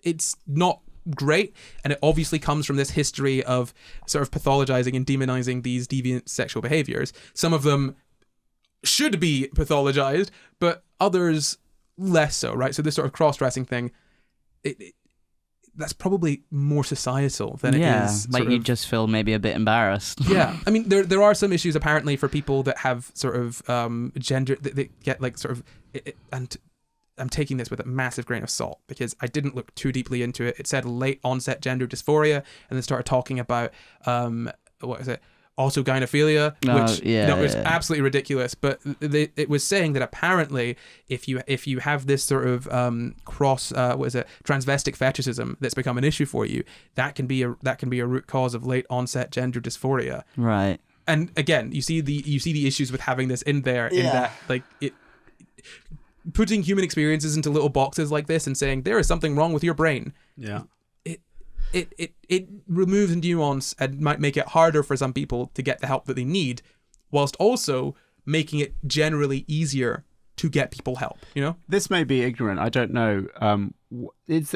it's not great, and it obviously comes from this history of sort of pathologizing and demonizing these deviant sexual behaviors. Some of them should be pathologized, but others less so, right? So this sort of cross-dressing thing, that's probably more societal than it is. Like you just feel maybe a bit embarrassed. Yeah, I mean, there are some issues apparently for people that have sort of gender, that get like sort of, and I'm taking this with a massive grain of salt because I didn't look too deeply into it. It said late onset gender dysphoria, and then started talking about what is it, autogynephilia, which is absolutely ridiculous. But it was saying that apparently if you have this sort of transvestic fetishism that's become an issue for you, that can be a root cause of late onset gender dysphoria. Right. And again, you see the issues with having this in there, in that like it. Putting human experiences into little boxes like this and saying there is something wrong with your brain. Yeah. It removes nuance and might make it harder for some people to get the help that they need, whilst also making it generally easier to get people help, you know? This may be ignorant. I don't know. It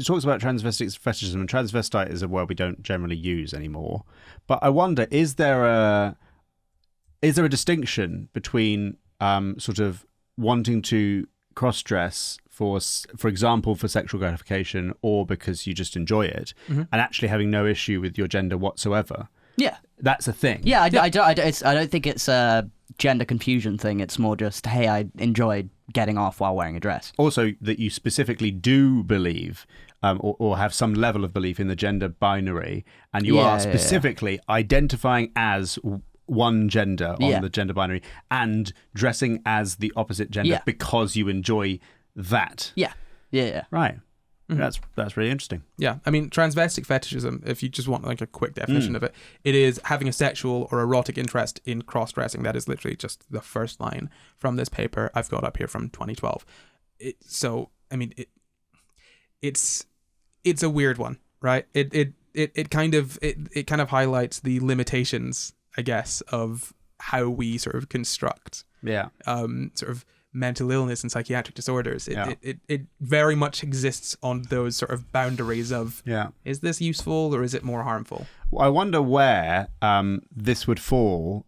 talks about transvestic fetishism, and transvestite is a word we don't generally use anymore. But I wonder, is there a distinction between sort of wanting to cross-dress for example, for sexual gratification or because you just enjoy it, and actually having no issue with your gender whatsoever? Yeah. That's a thing. Yeah, I don't think it's a gender confusion thing. It's more just, hey, I enjoyed getting off while wearing a dress. Also, that you specifically do believe or have some level of belief in the gender binary, and you are specifically identifying as one gender on the gender binary and dressing as the opposite gender because you enjoy that. Yeah. Right. That's really interesting. Yeah, I mean, transvestic fetishism, if you just want like a quick definition of it, it is having a sexual or erotic interest in cross-dressing. That is literally just the first line from this paper I've got up here from 2012. So, I mean, it's a weird one, right? It kind of highlights the limitations, I guess, of how we sort of construct sort of mental illness and psychiatric disorders. It very much exists on those sort of boundaries of is this useful or is it more harmful? Well, I wonder where this would fall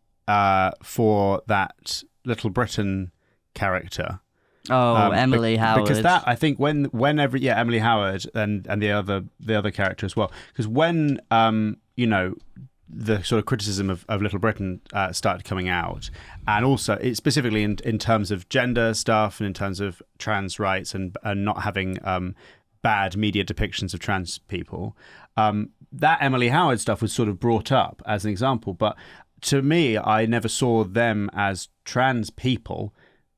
for that Little Britain character. Oh, Emily Howard. Because that, I think, whenever Emily Howard and the other character as well. Because when the sort of criticism of Little Britain started coming out, and also it specifically in terms of gender stuff and in terms of trans rights and not having bad media depictions of trans people, that Emily Howard stuff was sort of brought up as an example. But to me, I never saw them as trans people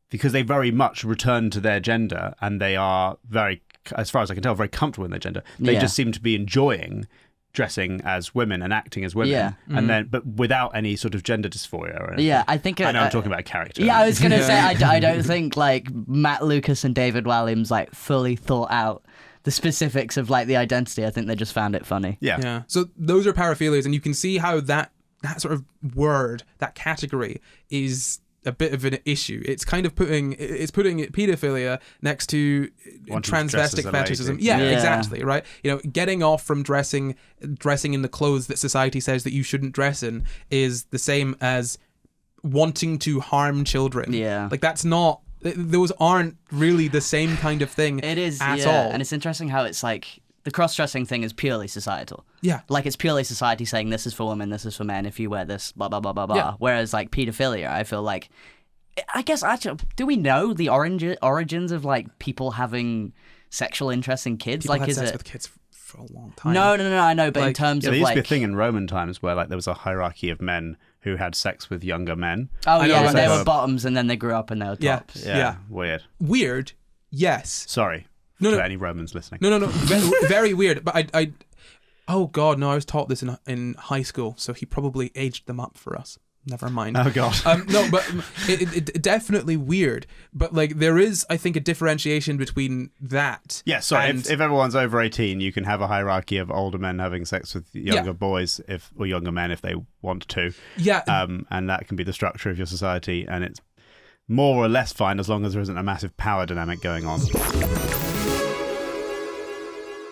because they very much return to their gender, and they are very, as far as I can tell, very comfortable in their gender. They just seem to be enjoying dressing as women and acting as women, and then but without any sort of gender dysphoria or anything. I think I know I'm talking about a character. I was gonna say I don't think like Matt Lucas and David Walliams like fully thought out the specifics of like the identity. I think they just found it funny. Yeah. So those are paraphilias, and you can see how that sort of word, that category, is a bit of an issue. It's kind of putting pedophilia next to transvestic fetishism. Yeah, exactly, right? You know, getting off from dressing in the clothes that society says that you shouldn't dress in is the same as wanting to harm children. Yeah. Like, that's not, those aren't really the same kind of thing. It is at all. And it's interesting how it's like the cross-dressing thing is purely societal. Yeah. Like, it's purely society saying this is for women, this is for men, if you wear this, blah, blah, blah, blah, blah. Yeah. Whereas, like, pedophilia, I feel like, I guess, actually, do we know the origins of, like, people having sexual interest in kids? People like, had is sex it... with kids for a long time. No, I know, but in Like, terms there of, used like... to be a thing in Roman times where like there was a hierarchy of men who had sex with younger men. Oh, I know, yeah, but they they were were- bottoms and then they grew up and they were Yeah. tops. Yeah, weird. Weird, yes. Sorry No, to any Romans listening. No. Very weird. But I oh God, no, I was taught this in high school, so he probably aged them up for us. Never mind. Oh God. No, but it definitely weird. But like, there is, I think, a differentiation between that. Yeah, sorry. and- If everyone's over 18, you can have a hierarchy of older men having sex with younger Yeah. boys or younger men if they want to. Yeah. And that can be the structure of your society, and it's more or less fine as long as there isn't a massive power dynamic going on.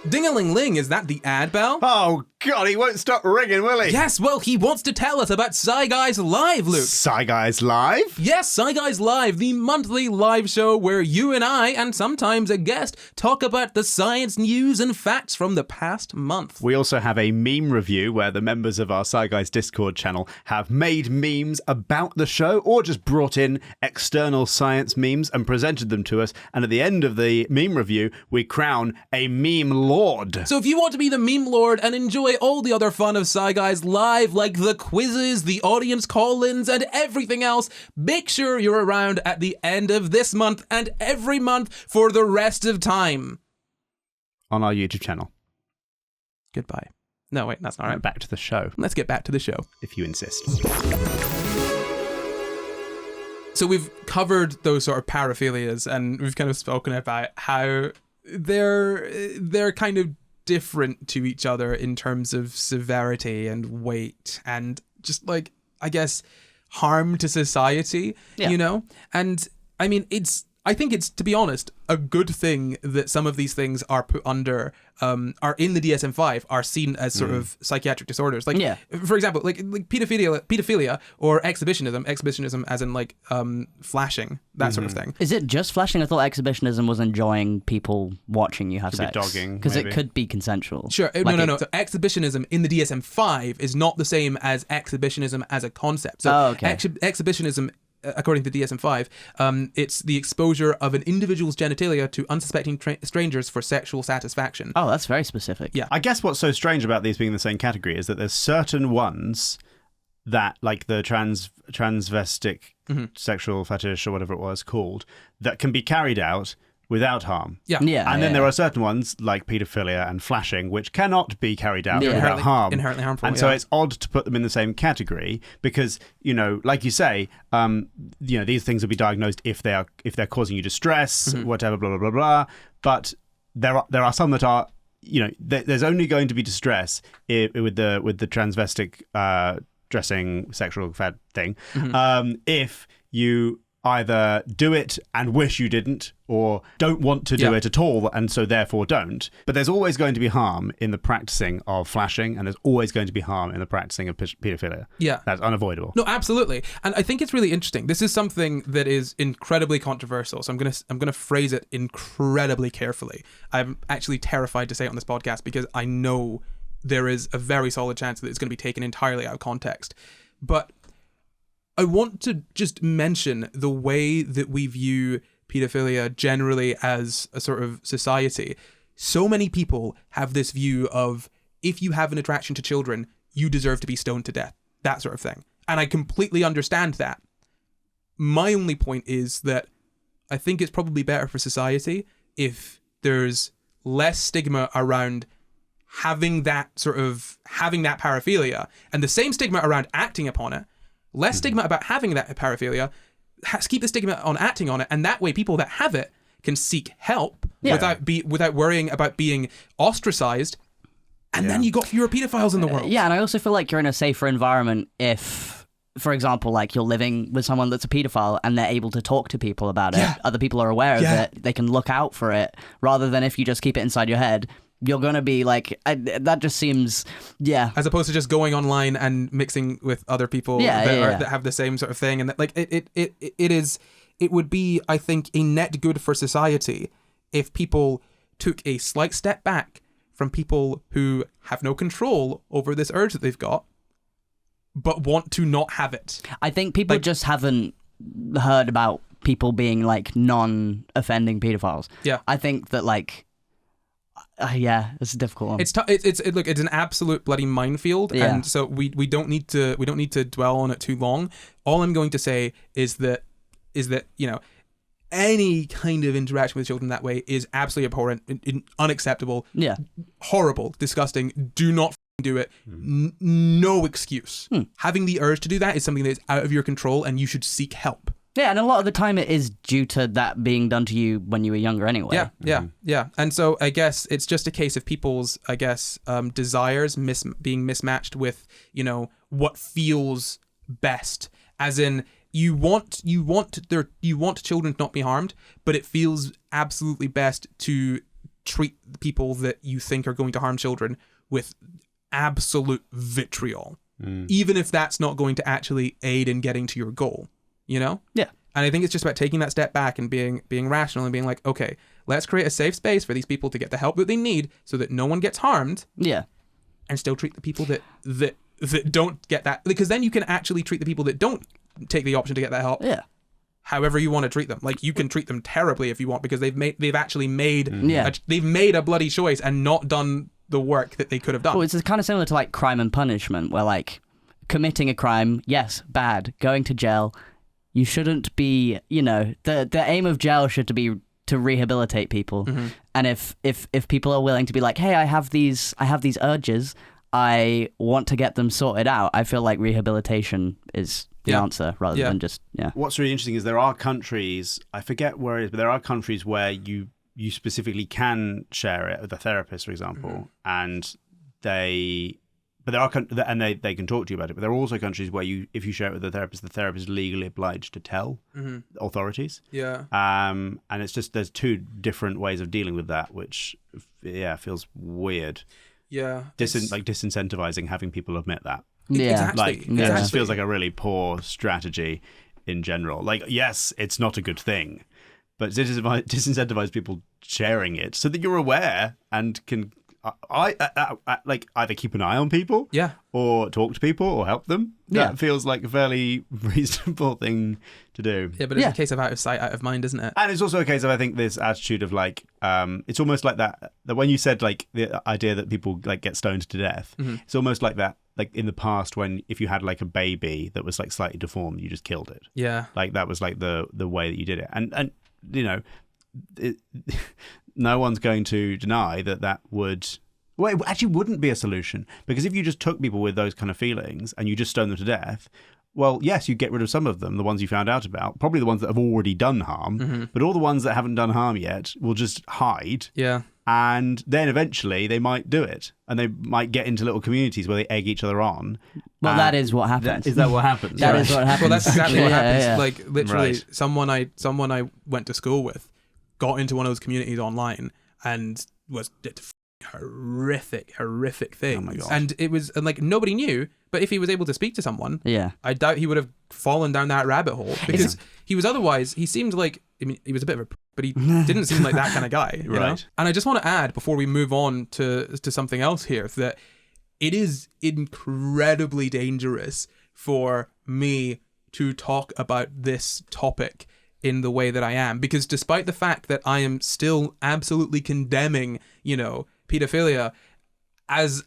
Ding-a-ling-ling, is that the ad bell? Oh God, he won't stop ringing, will he? Yes, well, he wants to tell us about SCI GUYS Live, Luke. SCI GUYS Live? Yes, SCI GUYS Live, the monthly live show where you and I, and sometimes a guest, talk about the science news and facts from the past month. We also have a meme review where the members of our SCI GUYS Discord channel have made memes about the show or just brought in external science memes and presented them to us. And at the end of the meme review, we crown a meme lord. So if you want to be the meme lord and enjoy all the other fun of SCI GUYS Live, like the quizzes, the audience call-ins, and everything else, make sure you're around at the end of this month and every month for the rest of time. On our YouTube channel. Goodbye. No, wait, that's not right. Back to the show, Let's get back to the show. if you insist. So we've covered those sort of paraphilias, and we've kind of spoken about how they're kind of different to each other in terms of severity and weight and just, like, I guess, harm to society, you know? And I mean, I think it's, to be honest, a good thing that some of these things are put under, are in the DSM-5, are seen as sort of psychiatric disorders. Like, for example, like pedophilia or exhibitionism as in like flashing, that sort of thing. Is it just flashing? I thought exhibitionism was enjoying people watching you have Could be sex. dogging, Because it maybe. could be consensual. Sure. Like No. So exhibitionism in the DSM-5 is not the same as exhibitionism as a concept. So exhibitionism, according to DSM-5, it's the exposure of an individual's genitalia to unsuspecting strangers for sexual satisfaction. Oh, that's very specific. Yeah. I guess what's so strange about these being in the same category is that there's certain ones that, like the transvestic sexual fetish or whatever it was called, that can be carried out without harm. Yeah. And then there are certain ones like paedophilia and flashing which cannot be carried out without harm. Inherently harmful. And so it's odd to put them in the same category because, you know, like you say, you know, these things will be diagnosed if they're causing you distress, whatever, blah blah blah blah. But there are some that are, you know, there's only going to be distress with the transvestic dressing sexual fad thing if you either do it and wish you didn't or don't want to do it at all and so therefore don't. But there's always going to be harm in the practicing of flashing and there's always going to be harm in the practicing of paedophilia. Yeah. That's unavoidable. No, absolutely. And I think it's really interesting. This is something that is incredibly controversial. So I'm gonna phrase it incredibly carefully. I'm actually terrified to say it on this podcast because I know there is a very solid chance that it's going to be taken entirely out of context. But I want to just mention the way that we view pedophilia generally as a sort of society. So many people have this view of, if you have an attraction to children, you deserve to be stoned to death, that sort of thing. And I completely understand that. My only point is that I think it's probably better for society if there's less stigma around having that paraphilia, and the same stigma around acting upon it. Less stigma about having that paraphilia, keep the stigma on acting on it, and that way people that have it can seek help without worrying about being ostracized, and then you got fewer pedophiles in the world. Yeah, and I also feel like you're in a safer environment if for example, like you're living with someone that's a pedophile and they're able to talk to people about it. Yeah. Other people are aware of Yeah. it. They can look out for it, rather than if you just keep it inside your head, you're going to be like, that just seems, yeah. As opposed to just going online and mixing with other people that have the same sort of thing. And that, like, it would be, I think, a net good for society if people took a slight step back from people who have no control over this urge that they've got, but want to not have it. I think people just haven't heard about people being like non-offending pedophiles. Yeah. I think that like, yeah, it's a difficult one. It's look, it's an absolute bloody minefield, and so we don't need to dwell on it too long. All I'm going to say is that any kind of interaction with children that way is absolutely abhorrent, unacceptable, horrible, disgusting. Do not do it. No excuse. Having the urge to do that is something that is out of your control, and you should seek help. Yeah, and a lot of the time it is due to that being done to you when you were younger anyway. Yeah. And so I guess it's just a case of people's, desires being mismatched with, what feels best. As in, you want children to not be harmed, but it feels absolutely best to treat people that you think are going to harm children with absolute vitriol, even if that's not going to actually aid in getting to your goal. Yeah. And I think it's just about taking that step back and being rational and being like, okay, let's create a safe space for these people to get the help that they need so that no one gets harmed. Yeah. And still treat the people that don't get that, because then you can actually treat the people that don't take the option to get that help. Yeah. However you want to treat them. Like, you can treat them terribly if you want, because they've actually made they've made a bloody choice and not done the work that they could have done. Well, it's kind of similar to like crime and punishment, where like committing a crime, yes, bad, going to jail. You shouldn't be, the aim of jail should be to rehabilitate people. And if people are willing to be like, hey, I have these urges, I want to get them sorted out, I feel like rehabilitation is the answer rather than just, What's really interesting is there are countries, I forget where it is, but there are countries where you specifically can share it with a therapist, for example, and they can talk to you about it. But there are also countries where if you share it with the therapist is legally obliged to tell authorities. Yeah. And it's just, there's two different ways of dealing with that, which feels weird. Yeah. Disincentivizing having people admit that. Yeah. Exactly. It just feels like a really poor strategy in general. Like, yes, it's not a good thing, but disincentivize people sharing it so that you're aware and can either keep an eye on people, or talk to people or help them. That feels like a fairly reasonable thing to do. Yeah, but it's a case of out of sight, out of mind, isn't it? And it's also a case of, I think, this attitude of like, it's almost like that when you said like the idea that people like get stoned to death, it's almost like that. Like in the past, when if you had like a baby that was like slightly deformed, you just killed it. Yeah, like that was like the way that you did it, and no one's going to deny that would. Well, it actually wouldn't be a solution, because if you just took people with those kind of feelings and you just stoned them to death, well, yes, you get rid of some of them, the ones you found out about, probably the ones that have already done harm, but all the ones that haven't done harm yet will just hide. Yeah. And then eventually they might do it, and they might get into little communities where they egg each other on. Well, that is what happens. Is that what happens? That is what happens. Well, that's exactly what happens. Yeah. Like, literally, someone I went to school with got into one of those communities online and did horrific things. Oh my God. And it was, and like, nobody knew, but if he was able to speak to someone, I doubt he would have fallen down that rabbit hole, because he seemed like, I mean, he was a bit of a, but he didn't seem like that kind of guy, you know? And I just want to add, before we move on to something else here, that it is incredibly dangerous for me to talk about this topic in the way that I am, because despite the fact that I am still absolutely condemning, pedophilia, as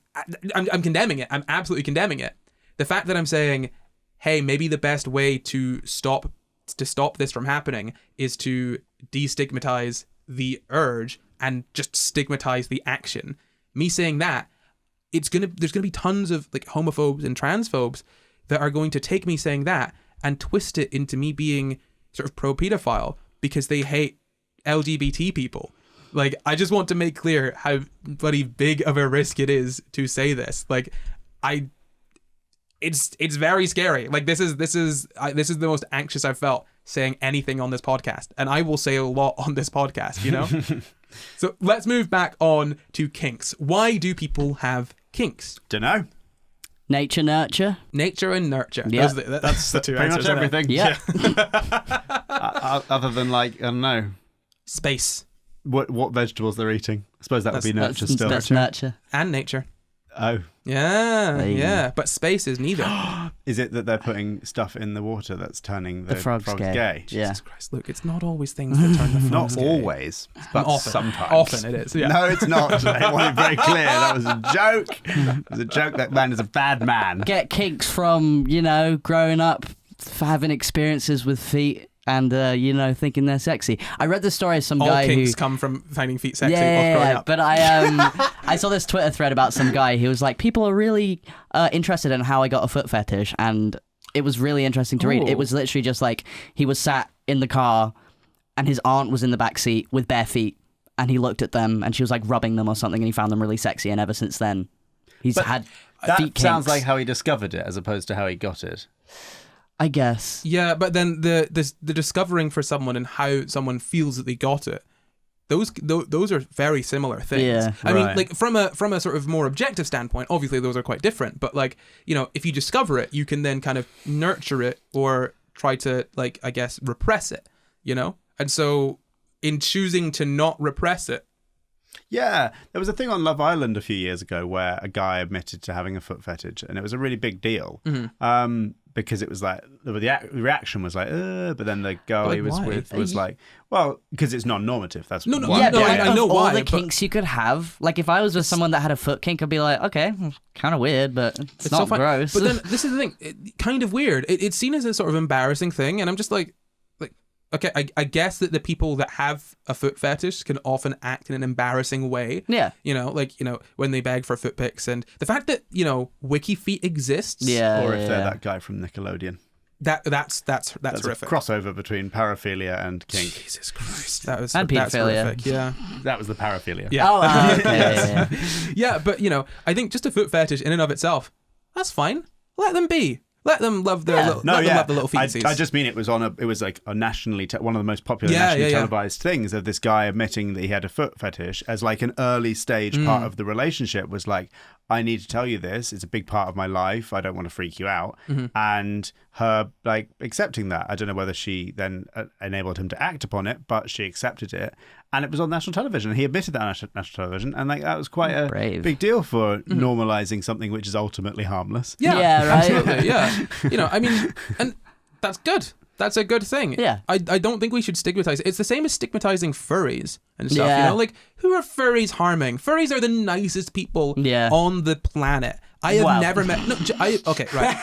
I'm condemning it, I'm absolutely condemning it. The fact that I'm saying, hey, maybe the best way to stop this from happening is to destigmatize the urge and just stigmatize the action. Me saying that, there's gonna be tons of like homophobes and transphobes that are going to take me saying that and twist it into me being sort of pro-pedophile because they hate LGBT people. Like, I just want to make clear how bloody big of a risk it is to say this. Like, it's very scary. Like this is the most anxious I've felt saying anything on this podcast, and I will say a lot on this podcast, you know. So let's move back on to kinks. Why do people have kinks? Dunno. Nature, nurture. Nature and nurture. Yeah. That's the two Pretty answers. much everything. Yeah. Other than like, I don't know, Space what vegetables they're eating. I suppose that would be nurture still. That's nurture. and nature. Oh, Yeah, Hey. yeah. But space is neither. is it that they're putting stuff in the water that's turning the frogs gay. Yeah. Jesus Christ, look, it's not always things that turn the frogs Not gay. always, but Often. sometimes. Often it is. Yeah. No, it's not. I want it very clear. That was a joke. It was a joke. That man is a bad man. Get kinks from, growing up, having experiences with feet and, thinking they're sexy. I read the story of some All guy kinks who... come from finding feet sexy while growing up. But I saw this Twitter thread about some guy who was like, people are really interested in how I got a foot fetish, and it was really interesting to read. Ooh. It was literally just like he was sat in the car and his aunt was in the back seat with bare feet, and he looked at them and she was like rubbing them or something, and he found them really sexy, and ever since then he's had That feet sounds kinks. like how he discovered it as opposed to how he got it. I guess. Yeah, but then the discovering for someone and how someone feels that they got it, those are very similar things. Yeah. I mean, Right. like from a sort of more objective standpoint, obviously those are quite different. But like, if you discover it, you can then kind of nurture it or try to, like, I guess, repress it. And so in choosing to not repress it. Yeah, there was a thing on Love Island a few years ago where a guy admitted to having a foot fetish, and it was a really big deal. Because it was like the reaction was like, but then the girl But he was why? with was like, well, because it's non-normative. That's No, no, why. Yeah, no, but I know of all why, the but- kinks you could have, like if I was with someone that had a foot kink, I'd be like, okay, kind of weird, but it's not so fine. gross. But then this is the thing, kind of weird. It's seen as a sort of embarrassing thing, and I'm just like, okay, I guess that the people that have a foot fetish can often act in an embarrassing way. Yeah. When they beg for foot pics, and the fact that wiki feet exists. Yeah. Or if they're that guy from Nickelodeon. That's That's horrific. a crossover between paraphilia and kink. Jesus Christ, that's And pedophilia. horrific. Yeah. That was the paraphilia. Yeah. Oh, okay. Yeah. Yeah, but I think just a foot fetish in and of itself, that's fine. Let them be. Let them love their little, let them love the little feetsies. I just mean it was like a nationally one of the most popular Yeah, nationally yeah. televised things of this guy admitting that he had a foot fetish as like an early stage part of the relationship. Was like, I need to tell you this. It's a big part of my life. I don't want to freak you out. And her like accepting that. I don't know whether she then enabled him to act upon it, but she accepted it, and it was on national television. He admitted that on national television, and like that was quite a Brave. big deal for normalizing something which is ultimately harmless. Yeah, right. Absolutely, yeah. I mean, and that's good. That's a good thing. Yeah. I don't think we should stigmatize it. It's the same as stigmatizing furries and stuff. Yeah. Like, who are furries harming? Furries are the nicest people Yeah. on the planet. I have Wow. never met. No, okay, right.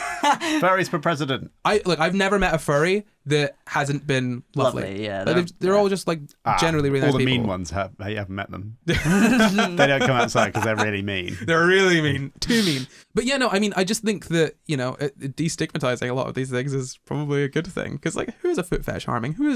Furries for president. I've never met a furry that hasn't been lovely. Lovely, yeah, Like, they're all just like generally really nice all the people. mean ones you haven't met them. They don't come outside because they're really mean. They're really mean, too mean. But yeah, no, I mean, I just think that destigmatizing a lot of these things is probably a good thing, because like, who is a foot fetish harming? Who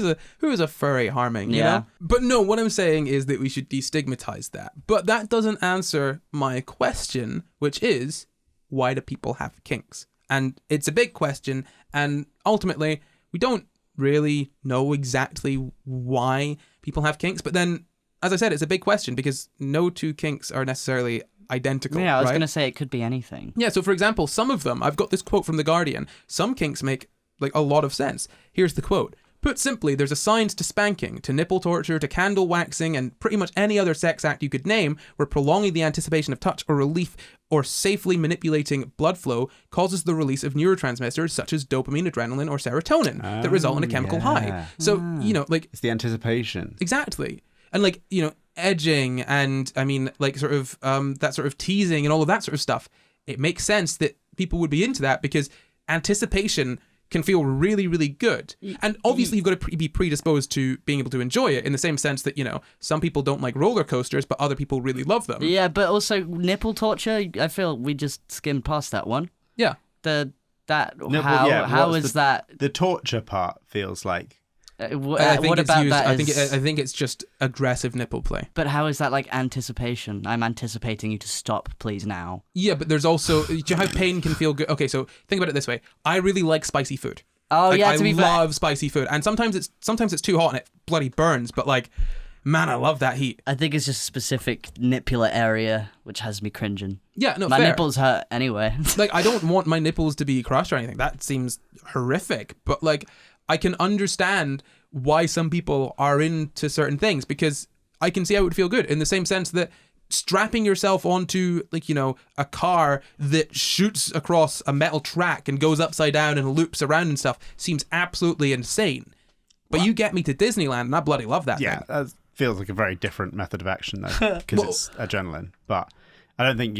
is a furry harming? You Yeah. know? But no, what I'm saying is that we should destigmatize that. But that doesn't answer my question, which is, why do people have kinks? And it's a big question, and ultimately, we don't really know exactly why people have kinks. But then, as I said, it's a big question because no two kinks are necessarily identical. Yeah, I was right? going to say it could be anything. Yeah, so for example, some of them, I've got this quote from The Guardian, some kinks make like a lot of sense. Here's the quote. Put simply, there's a science to spanking, to nipple torture, to candle waxing, and pretty much any other sex act you could name where prolonging the anticipation of touch or relief or safely manipulating blood flow causes the release of neurotransmitters such as dopamine, adrenaline, or serotonin that result in a chemical high. So, like... It's the anticipation. Exactly. And like, edging and, I mean, like sort of that sort of teasing and all of that sort of stuff, it makes sense that people would be into that because anticipation can feel really, really good. And obviously you've got to be predisposed to being able to enjoy it in the same sense that, some people don't like roller coasters, but other people really love them. Yeah, but also nipple torture, I feel we just skimmed past that one. Yeah. How what's is that? The torture part feels like What about used, that? I think it's just aggressive nipple play. But how is that like anticipation? I'm anticipating you to stop, please, now. Yeah, but there's also, do you know how pain can feel good? Okay, so think about it this way. I really like spicy food. Oh Like, yeah, I to be fair. love spicy food, and sometimes it's too hot and it bloody burns. But like, man, I love that heat. I think it's just a specific nippular area which has me cringing. Yeah, no, My fair. nipples hurt anyway. Like, I don't want my nipples to be crushed or anything. That seems horrific. But like, I can understand why some people are into certain things, because I can see how it would feel good, in the same sense that strapping yourself onto, like, you know, a car that shoots across a metal track and goes upside down and loops around and stuff seems absolutely insane. But you get me to Disneyland and I bloody love that Yeah, thing. that feels like a very different method of action though, because it's adrenaline. But I don't think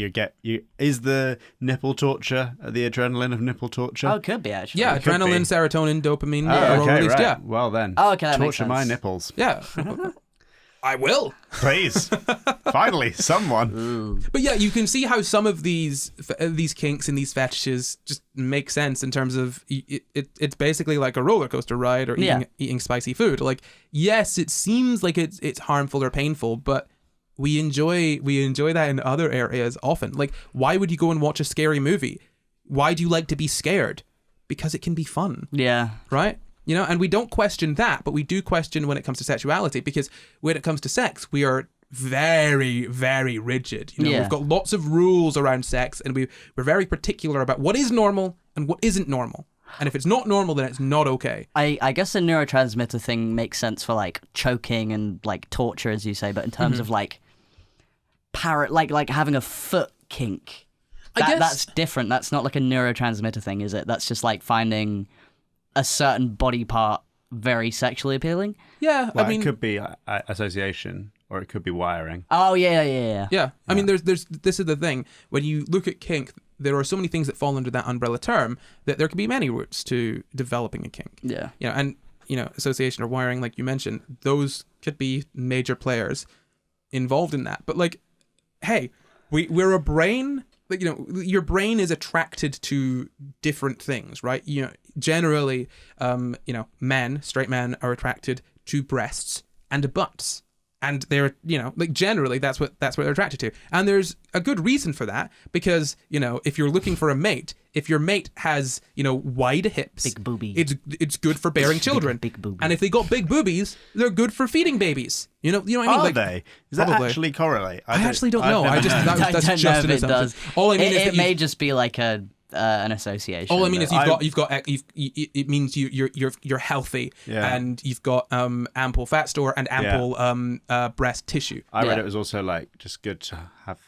is the nipple torture the adrenaline of nipple torture? Oh, it could be actually. Yeah, It could adrenaline, be. serotonin, dopamine Oh, are all okay, released. right. Yeah, Well then. Oh, okay, that makes torture my sense. nipples, yeah. I will. please. Finally, someone. But yeah, you can see how some of these kinks and these fetishes just make sense in terms of it's basically like a roller coaster ride, or eating spicy food. Like, yes, it seems like it's harmful or painful, but we enjoy that in other areas often. Like, why would you go and watch a scary movie? Why do you like to be scared? Because it can be fun. Yeah. Right? You know, and we don't question that, but we do question when it comes to sexuality, because when it comes to sex, we are very, very rigid. You know, Yeah. we've got lots of rules around sex, and we're very particular about what is normal and what isn't normal. And if it's not normal, then it's not okay. I guess the neurotransmitter thing makes sense for like choking and like torture, as you say, but in terms of like like having a foot kink, that's different. That's not like a neurotransmitter thing, is it? That's just like finding a certain body part very sexually appealing. Yeah, Well, I mean, it could be association, or it could be wiring. Oh yeah. yeah. I mean, there's this is the thing. When you look at kink, there are so many things that fall under that umbrella term that there can be many routes to developing a kink. Yeah. You know, and association or wiring, like you mentioned, those could be major players involved in that. But like, hey, we're a brain. Like, you know, your brain is attracted to different things, right? You know, generally, straight men are attracted to breasts and butts. And they're, you know, like generally that's what they're attracted to. And there's a good reason for that, because, you know, if you're looking for a mate, if your mate has, you know, wide hips, Big boobie. it's good for bearing children. Big boobie. And if they got big boobies, they're good for feeding babies. You know what I mean? Are Like, they? Does that probably. actually correlate? I actually don't know. I've never known. I That's don't just know an if it assumption. does. All I mean is it that may just be like an association. all I mean is but it means you're healthy, Yeah. and you've got ample fat store and ample breast tissue. I read Yeah. it was also like just good to have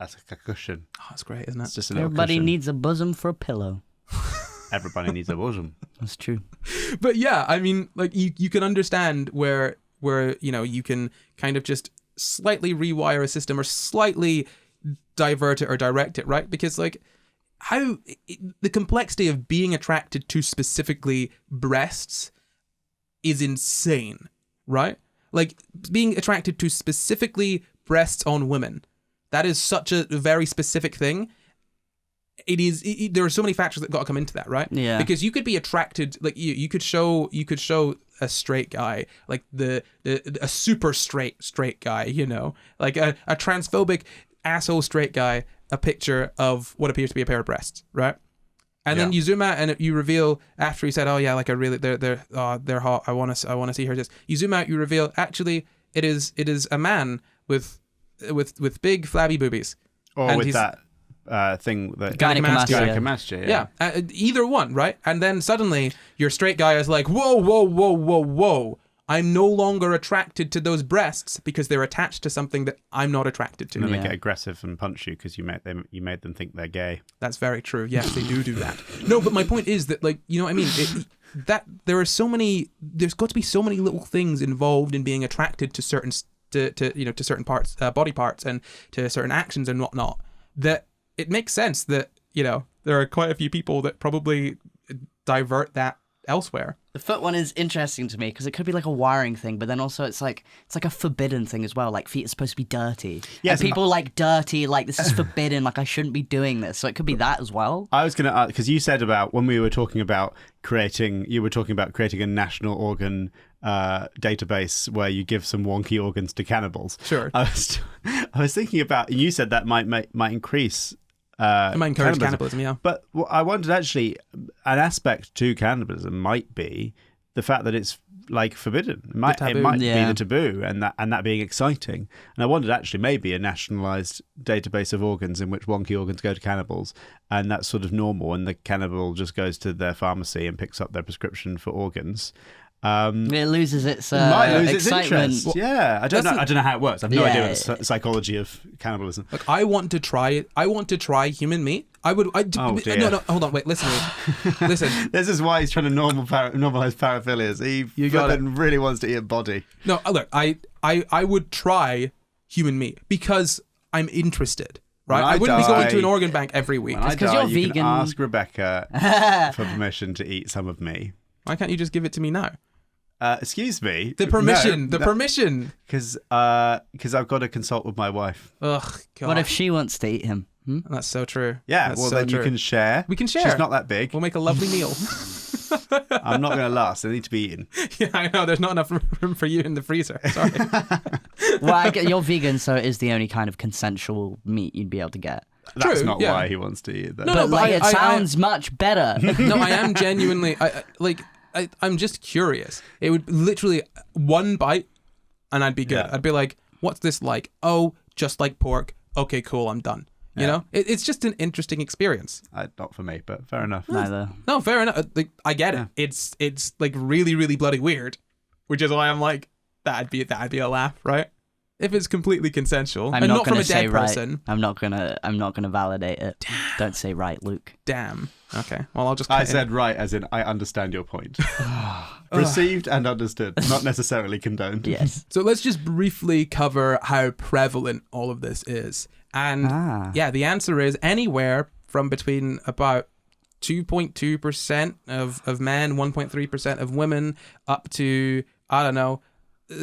as a cushion. Oh, that's great, isn't it? It's just a little Everybody cushion. needs a bosom for a pillow. Everybody needs a bosom. That's true. But yeah, I mean, like you can understand where you know you can kind of just slightly rewire a system or slightly divert it or direct it, right? Because like the complexity of being attracted to specifically breasts is insane, right? Like being attracted to specifically breasts on women, that is such a very specific thing. There are so many factors that got to come into that, right? Yeah. Because you could be attracted, like you could show a straight guy, like a super straight guy, you know, like a transphobic asshole straight guy, a picture of what appears to be a pair of breasts, right? And then you zoom out and you reveal, after he said, "Oh yeah, like I really they're hot. I want to see her." Just you zoom out, you reveal actually it is a man with big flabby boobies, Or and with he's- that thing that Gynecomastia. gynecomastia, yeah, either one, right? And then suddenly your straight guy is like, whoa, I'm no longer attracted to those breasts because they're attached to something that I'm not attracted to. And then Yeah. they get aggressive and punch you because you made them think they're gay. That's very true. Yes, they do that. No, but my point is that, like, you know what I mean? That there are so many. There's got to be so many little things involved in being attracted to certain to certain parts, body parts, and to certain actions and whatnot, that it makes sense that, you know, there are quite a few people that probably divert that elsewhere. The foot one is interesting to me because it could be like a wiring thing, but then also it's like a forbidden thing as well. Like feet are supposed to be dirty. Yes, and people like dirty, like this is forbidden, like I shouldn't be doing this. So it could be that as well. I was going to ask, because you said about when we were talking about creating a national organ database where you give some wonky organs to cannibals. Sure. I was thinking about, you said that might increase. It might encourage cannibalism, yeah. But I wondered actually, an aspect to cannibalism might be the fact that it's like forbidden. It might be the taboo, and that being exciting. And I wondered actually maybe a nationalised database of organs in which wonky organs go to cannibals, and that's sort of normal, and the cannibal just goes to their pharmacy and picks up their prescription for organs. It loses its might lose excitement. its interest. Yeah, I don't know how it works. I've no idea what the psychology of cannibalism. Look, I want to try it. I want to try human meat. Oh dear. No, hold on, wait, listen to me. Listen. This is why he's trying to normalize paraphilias. He really wants to eat a body. No, look, I would try human meat because I'm interested. Right? I wouldn't be going to an organ bank every week. When because you're vegan. Can ask Rebecca for permission to eat some of me. Why can't you just give it to me now? Excuse me. The permission. Permission. Because I've got to consult with my wife. Ugh, God. What if she wants to eat him? That's so true. Yeah, That's well so then true. you can share. We can share. She's not that big. We'll make a lovely meal. I'm not going to last. I need to be eaten. Yeah, I know. There's not enough room for you in the freezer. Sorry. Well, you're vegan, so it is the only kind of consensual meat you'd be able to get. That's not why he wants to eat it, though. No, but it sounds much better. No, I am genuinely... I'm just curious. It would literally one bite and I'd be good. Yeah. I'd be like, what's this like? Oh, just like pork. Okay, cool, I'm done. You know? It's just an interesting experience. Not for me, but fair enough. Neither. No, fair enough. Like, I get it. It's like really, really bloody weird, which is why I'm like, that'd be a laugh, right? If it's completely consensual and not from a dead person. I'm not gonna validate it. Don't say right, Luke. Damn. Okay. Well, I'll just. I said right, as in I understand your point. Received and understood, not necessarily condoned. Yes. So let's just briefly cover how prevalent all of this is, and the answer is anywhere from between about 2.2% of men, 1.3% of women, up to, I don't know,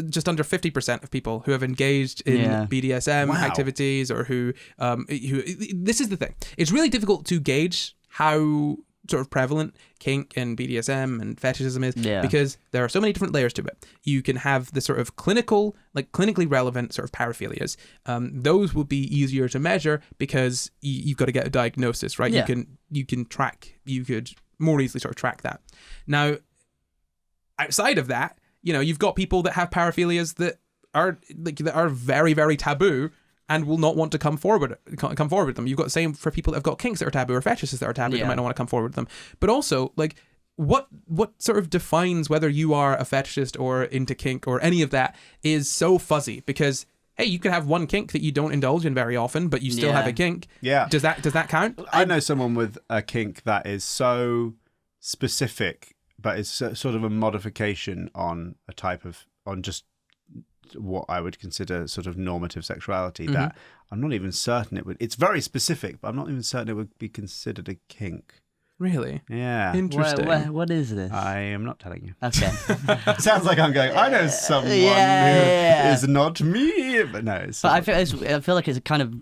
just under 50% of people who have engaged in BDSM activities, or who this is the thing. It's really difficult to gauge how sort of prevalent kink and BDSM and fetishism is, because there are so many different layers to it. You can have the sort of clinically relevant sort of paraphilias. Those will be easier to measure because you've got to get a diagnosis, right? Yeah. You could more easily sort of track that. Now, outside of that, you've got people that have paraphilias that are very, very taboo and will not want to come forward with them. You've got the same for people that have got kinks that are taboo or fetishes that are taboo that might not want to come forward with them. But also, like, what sort of defines whether you are a fetishist or into kink or any of that is so fuzzy, because hey, you can have one kink that you don't indulge in very often, but you still have a kink. Yeah. Does that count? I know someone with a kink that is so specific, but it's sort of a modification on just what I would consider sort of normative sexuality, that I'm not even certain it's very specific, but I'm not even certain it would be considered a kink. Really? Yeah. Interesting. What is this? I am not telling you. Okay. Sounds like I'm going, I know someone who is not me, but no. It's but I feel like it's kind of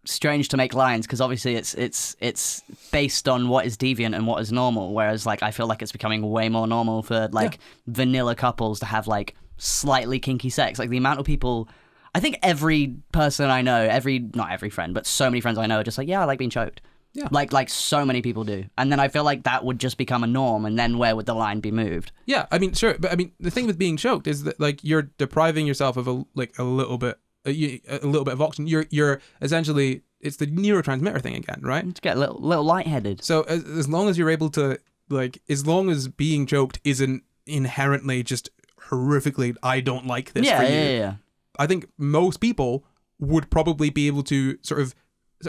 strange to make lines, because obviously it's based on what is deviant and what is normal, whereas like I feel like it's becoming way more normal for like vanilla couples to have like slightly kinky sex. Like the amount of people, I think every person I know, not every friend, but so many friends I know are just like, yeah, I like being choked. Yeah. Like so many people do. And then I feel like that would just become a norm, and then where would the line be moved? Yeah, I mean, sure, but I mean, the thing with being choked is that like you're depriving yourself of a little bit of oxygen. You're essentially, it's the neurotransmitter thing again, right? To get a little lightheaded. So as long as you're able to, like, as long as being choked isn't inherently just horrifically, I don't like this for you. Yeah. I think most people would probably be able to sort of,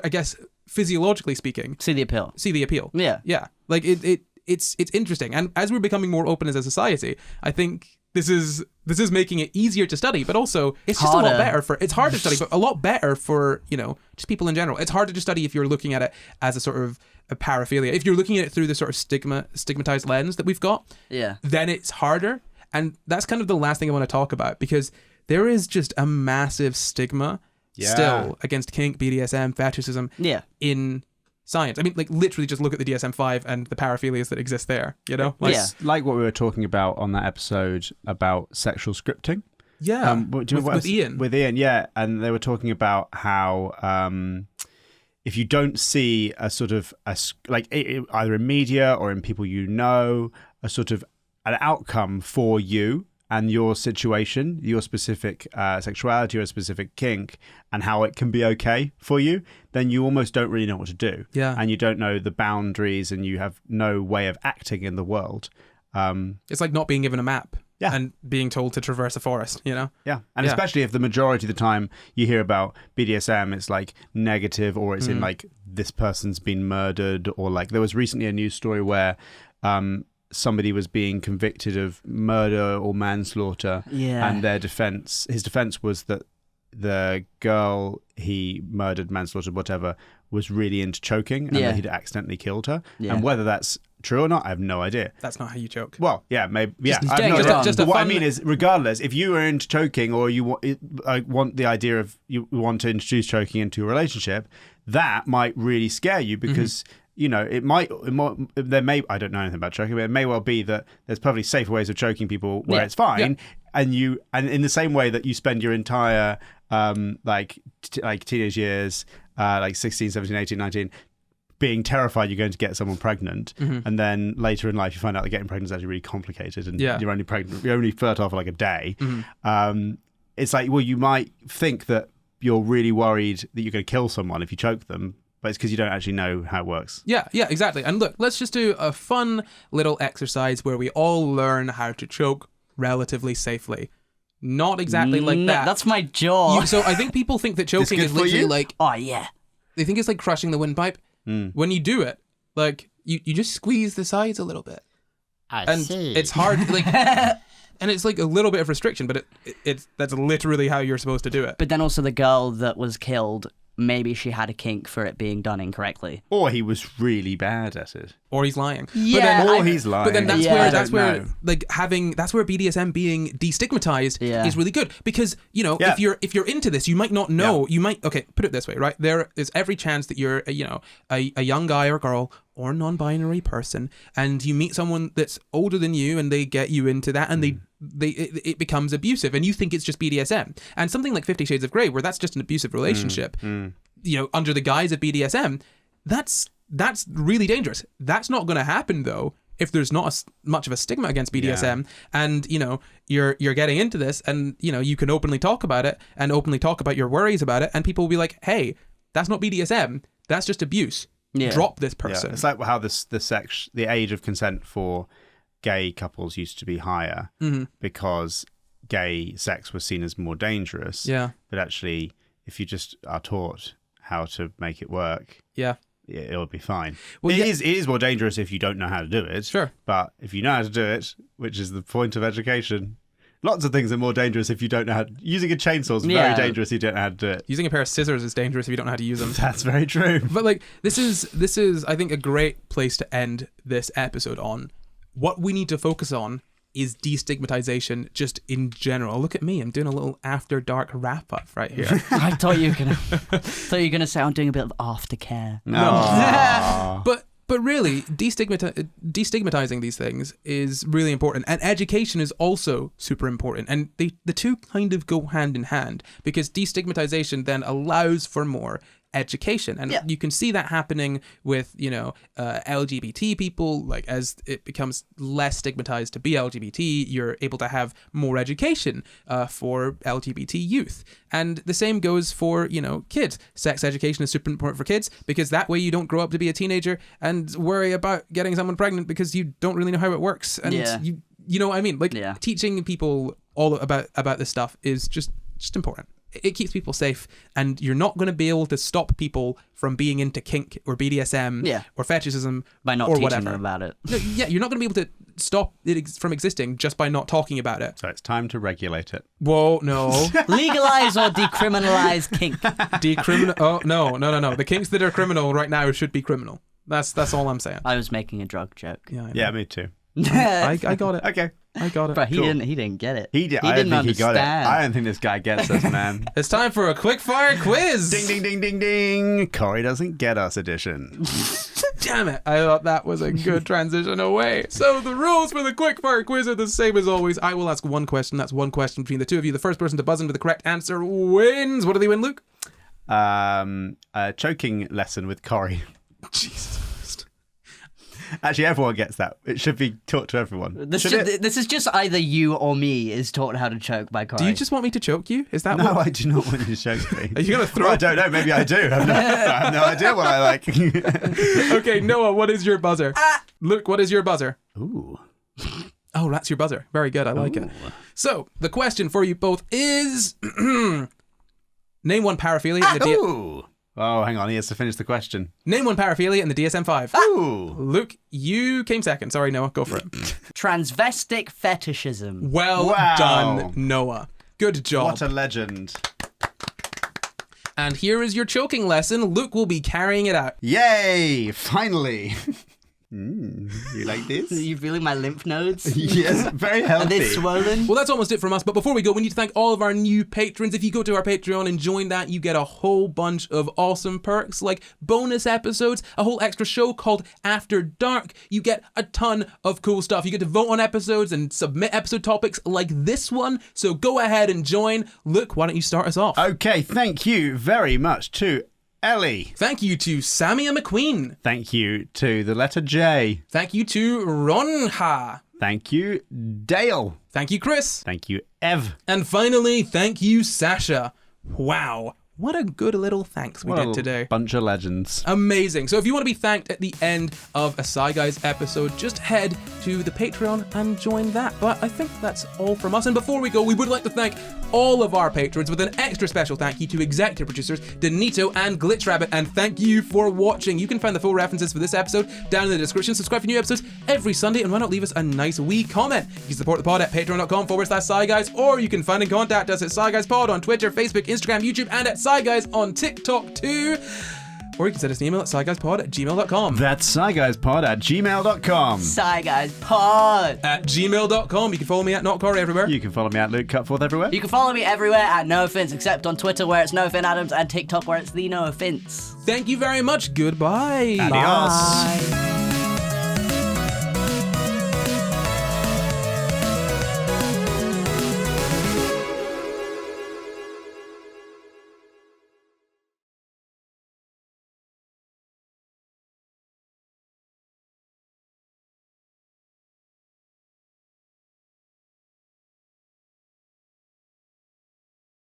I guess, physiologically speaking, see the appeal. Yeah. Like it's interesting, and as we're becoming more open as a society, I think this is making it easier to study, but also it's just harder. A lot better it's hard to study, but a lot better for, just people in general. It's harder to study if you're looking at it as a sort of a paraphilia. If you're looking at it through the sort of stigmatized lens that we've got, then it's harder. And that's kind of the last thing I want to talk about, because there is just a massive stigma still against kink, BDSM, fetishism in science. I mean, like literally just look at the DSM-5 and the paraphilias that exist there, you know? Like, Yeah. It's like what we were talking about on that episode about sexual scripting. Yeah. With Ian. With Ian, yeah. And they were talking about how if you don't see a sort of, either in media or in people you know, a sort of an outcome for you and your situation, your specific sexuality or a specific kink, and how it can be okay for you, then you almost don't really know what to do. Yeah. And you don't know the boundaries and you have no way of acting in the world. It's like not being given a map. Yeah. And being told to traverse a forest, you know? Yeah. And especially if the majority of the time you hear about BDSM, it's like negative, or it's in like this person's been murdered, or like there was recently a news story where somebody was being convicted of murder or manslaughter, and his defense was that the girl he murdered, manslaughtered, whatever, was really into choking, and that he'd accidentally killed her. And whether that's true or not, I have no idea. That's not how you choke. Well, yeah, maybe. Yeah, Just I have no doing idea. it But what I mean is, regardless, if you are into choking, or you want the idea of you want to introduce choking into a relationship, that might really scare you because. You know, there may, I don't know anything about choking, but it may well be that there's probably safer ways of choking people where it's fine. Yeah. And in the same way that you spend your entire, like teenage years, like 16, 17, 18, 19, being terrified you're going to get someone pregnant. And then later in life, you find out that getting pregnant is actually really complicated and you're only fertile for like a day. It's like, well, you might think that you're really worried that you're going to kill someone if you choke them, but it's because you don't actually know how it works. Yeah, exactly. And look, let's just do a fun little exercise where we all learn how to choke relatively safely. Not exactly like that. That's my jaw. So I think people think that choking is literally like... Oh, yeah. They think it's like crushing the windpipe. When you do it, like, you just squeeze the sides a little bit. I see. It's hard, like... And it's like a little bit of restriction, but that's literally how you're supposed to do it. But then also the girl that was killed, maybe she had a kink for it being done incorrectly. Or he was really bad at it. Or he's lying. Yeah. He's lying. But then that's know. that's where BDSM being destigmatized is really good, because if you're into this, you might not know. You might put it this way, right? There is every chance that you're a young guy or girl or non-binary person, and you meet someone that's older than you, and they get you into that, and it becomes abusive, and you think it's just BDSM. And something like 50 Shades of Grey, where that's just an abusive relationship, under the guise of BDSM, that's really dangerous. That's not going to happen though if there's not much of a stigma against BDSM, and you're getting into this, and you can openly talk about it and openly talk about your worries about it, and people will be like, hey, that's not BDSM, that's just abuse. Drop this person. It's like how the age of consent for gay couples used to be higher because gay sex was seen as more dangerous. Yeah. But actually, if you just are taught how to make it work, it'll be fine. Well, it is more dangerous if you don't know how to do it. Sure. But if you know how to do it, which is the point of education, lots of things are more dangerous if you don't know how to... Using a chainsaw is very dangerous if you don't know how to do it. Using a pair of scissors is dangerous if you don't know how to use them. That's very true. But like, this is I think a great place to end this episode on. What we need to focus on is destigmatization just in general. Look at me, I'm doing a little after dark wrap up right here. I thought you were gonna say I'm doing a bit of aftercare. No. But really, destigmatizing these things is really important, and education is also super important, and the two kind of go hand in hand, because destigmatization then allows for more education, and you can see that happening with LGBT people. Like, as it becomes less stigmatized to be LGBT, you're able to have more education for LGBT youth, and the same goes for kids. Sex education is super important for kids, because that way you don't grow up to be a teenager and worry about getting someone pregnant because you don't really know how it works, and you know what I mean. Like, teaching people all about this stuff is just important. It keeps people safe, and you're not going to be able to stop people from being into kink or BDSM or fetishism by not or teaching whatever. them about it. No, you're not going to be able to stop it from existing just by not talking about it. So it's time to regulate it. Whoa, no. Legalize or decriminalize kink. Oh, no. The kinks that are criminal right now should be criminal. That's all I'm saying. I was making a drug joke. Yeah, me too. I got it. Okay. I got it. But he Cool. didn't get it. He did. He I don't didn't think he got it. understand. I don't think this guy gets us, man. It's time for a quick fire quiz. Ding, ding, ding, ding, ding. Corey doesn't get us edition. Damn it. I thought that was a good transition away. So the rules for the quick fire quiz are the same as always. I will ask one question. That's one question between the two of you. The first person to buzz in with the correct answer wins. What do they win, Luke? A choking lesson with Corey. Jesus. Actually, everyone gets that. It should be taught to everyone. This Should it? is just either you or me is taught how to choke by Corey. Do you just want me to choke you? Is that No, what? I do not want you to choke me. Are you going to throw Well, I don't know. Maybe I do. I have no idea what I like. Okay, Noah, what is your buzzer? Luke, what is your buzzer? Ooh. Oh, that's your buzzer. Very good. I like it. So, the question for you both is name one paraphilia in the Ooh. Oh, hang on. He has to finish the question. Name one paraphilia in the DSM-5. Ooh. Luke, you came second. Sorry, Noah. Go for it. Transvestic fetishism. Well Wow. done, Noah. Good job. What a legend. And here is your choking lesson. Luke will be carrying it out. Yay! Finally. You like this? Are you feeling my lymph nodes? Yes, very Are healthy. they swollen? Well, that's almost it from us. But before we go, we need to thank all of our new patrons. If you go to our Patreon and join that, you get a whole bunch of awesome perks like bonus episodes, a whole extra show called After Dark. You get a ton of cool stuff. You get to vote on episodes and submit episode topics like this one. So go ahead and join. Luke, why don't you start us off? Okay, thank you very much to Ellie. Thank you to Samia McQueen. Thank you to the letter J. Thank you to Ronha. Thank you, Dale. Thank you, Chris. Thank you, Ev. And finally, thank you, Sasha. Wow. What a good little thanks we What did a today. bunch of legends. Amazing. So if you want to be thanked at the end of a SCI GUYS episode, just head to the Patreon and join that. But I think that's all from us. And before we go, we would like to thank all of our patrons with an extra special thank you to executive producers Danito and Glitch Rabbit. And thank you for watching. You can find the full references for this episode down in the description. Subscribe for new episodes every Sunday. And why not leave us a nice wee comment? You can support the pod at patreon.com/SCI GUYS, or you can find and contact us at SCI GUYS Pod on Twitter, Facebook, Instagram, YouTube, and at SCI GUYS on TikTok too. Or you can send us an email at sciguyspod@gmail.com. That's sciguyspod@gmail.com. Sigh guys, pod. At gmail.com. You can follow me at NotCorey everywhere. You can follow me at Luke Cutforth everywhere. You can follow me everywhere at No Offense, except on Twitter where it's No Offense Adams and TikTok where it's the No Offense. Thank you very much. Goodbye. Adios. Bye.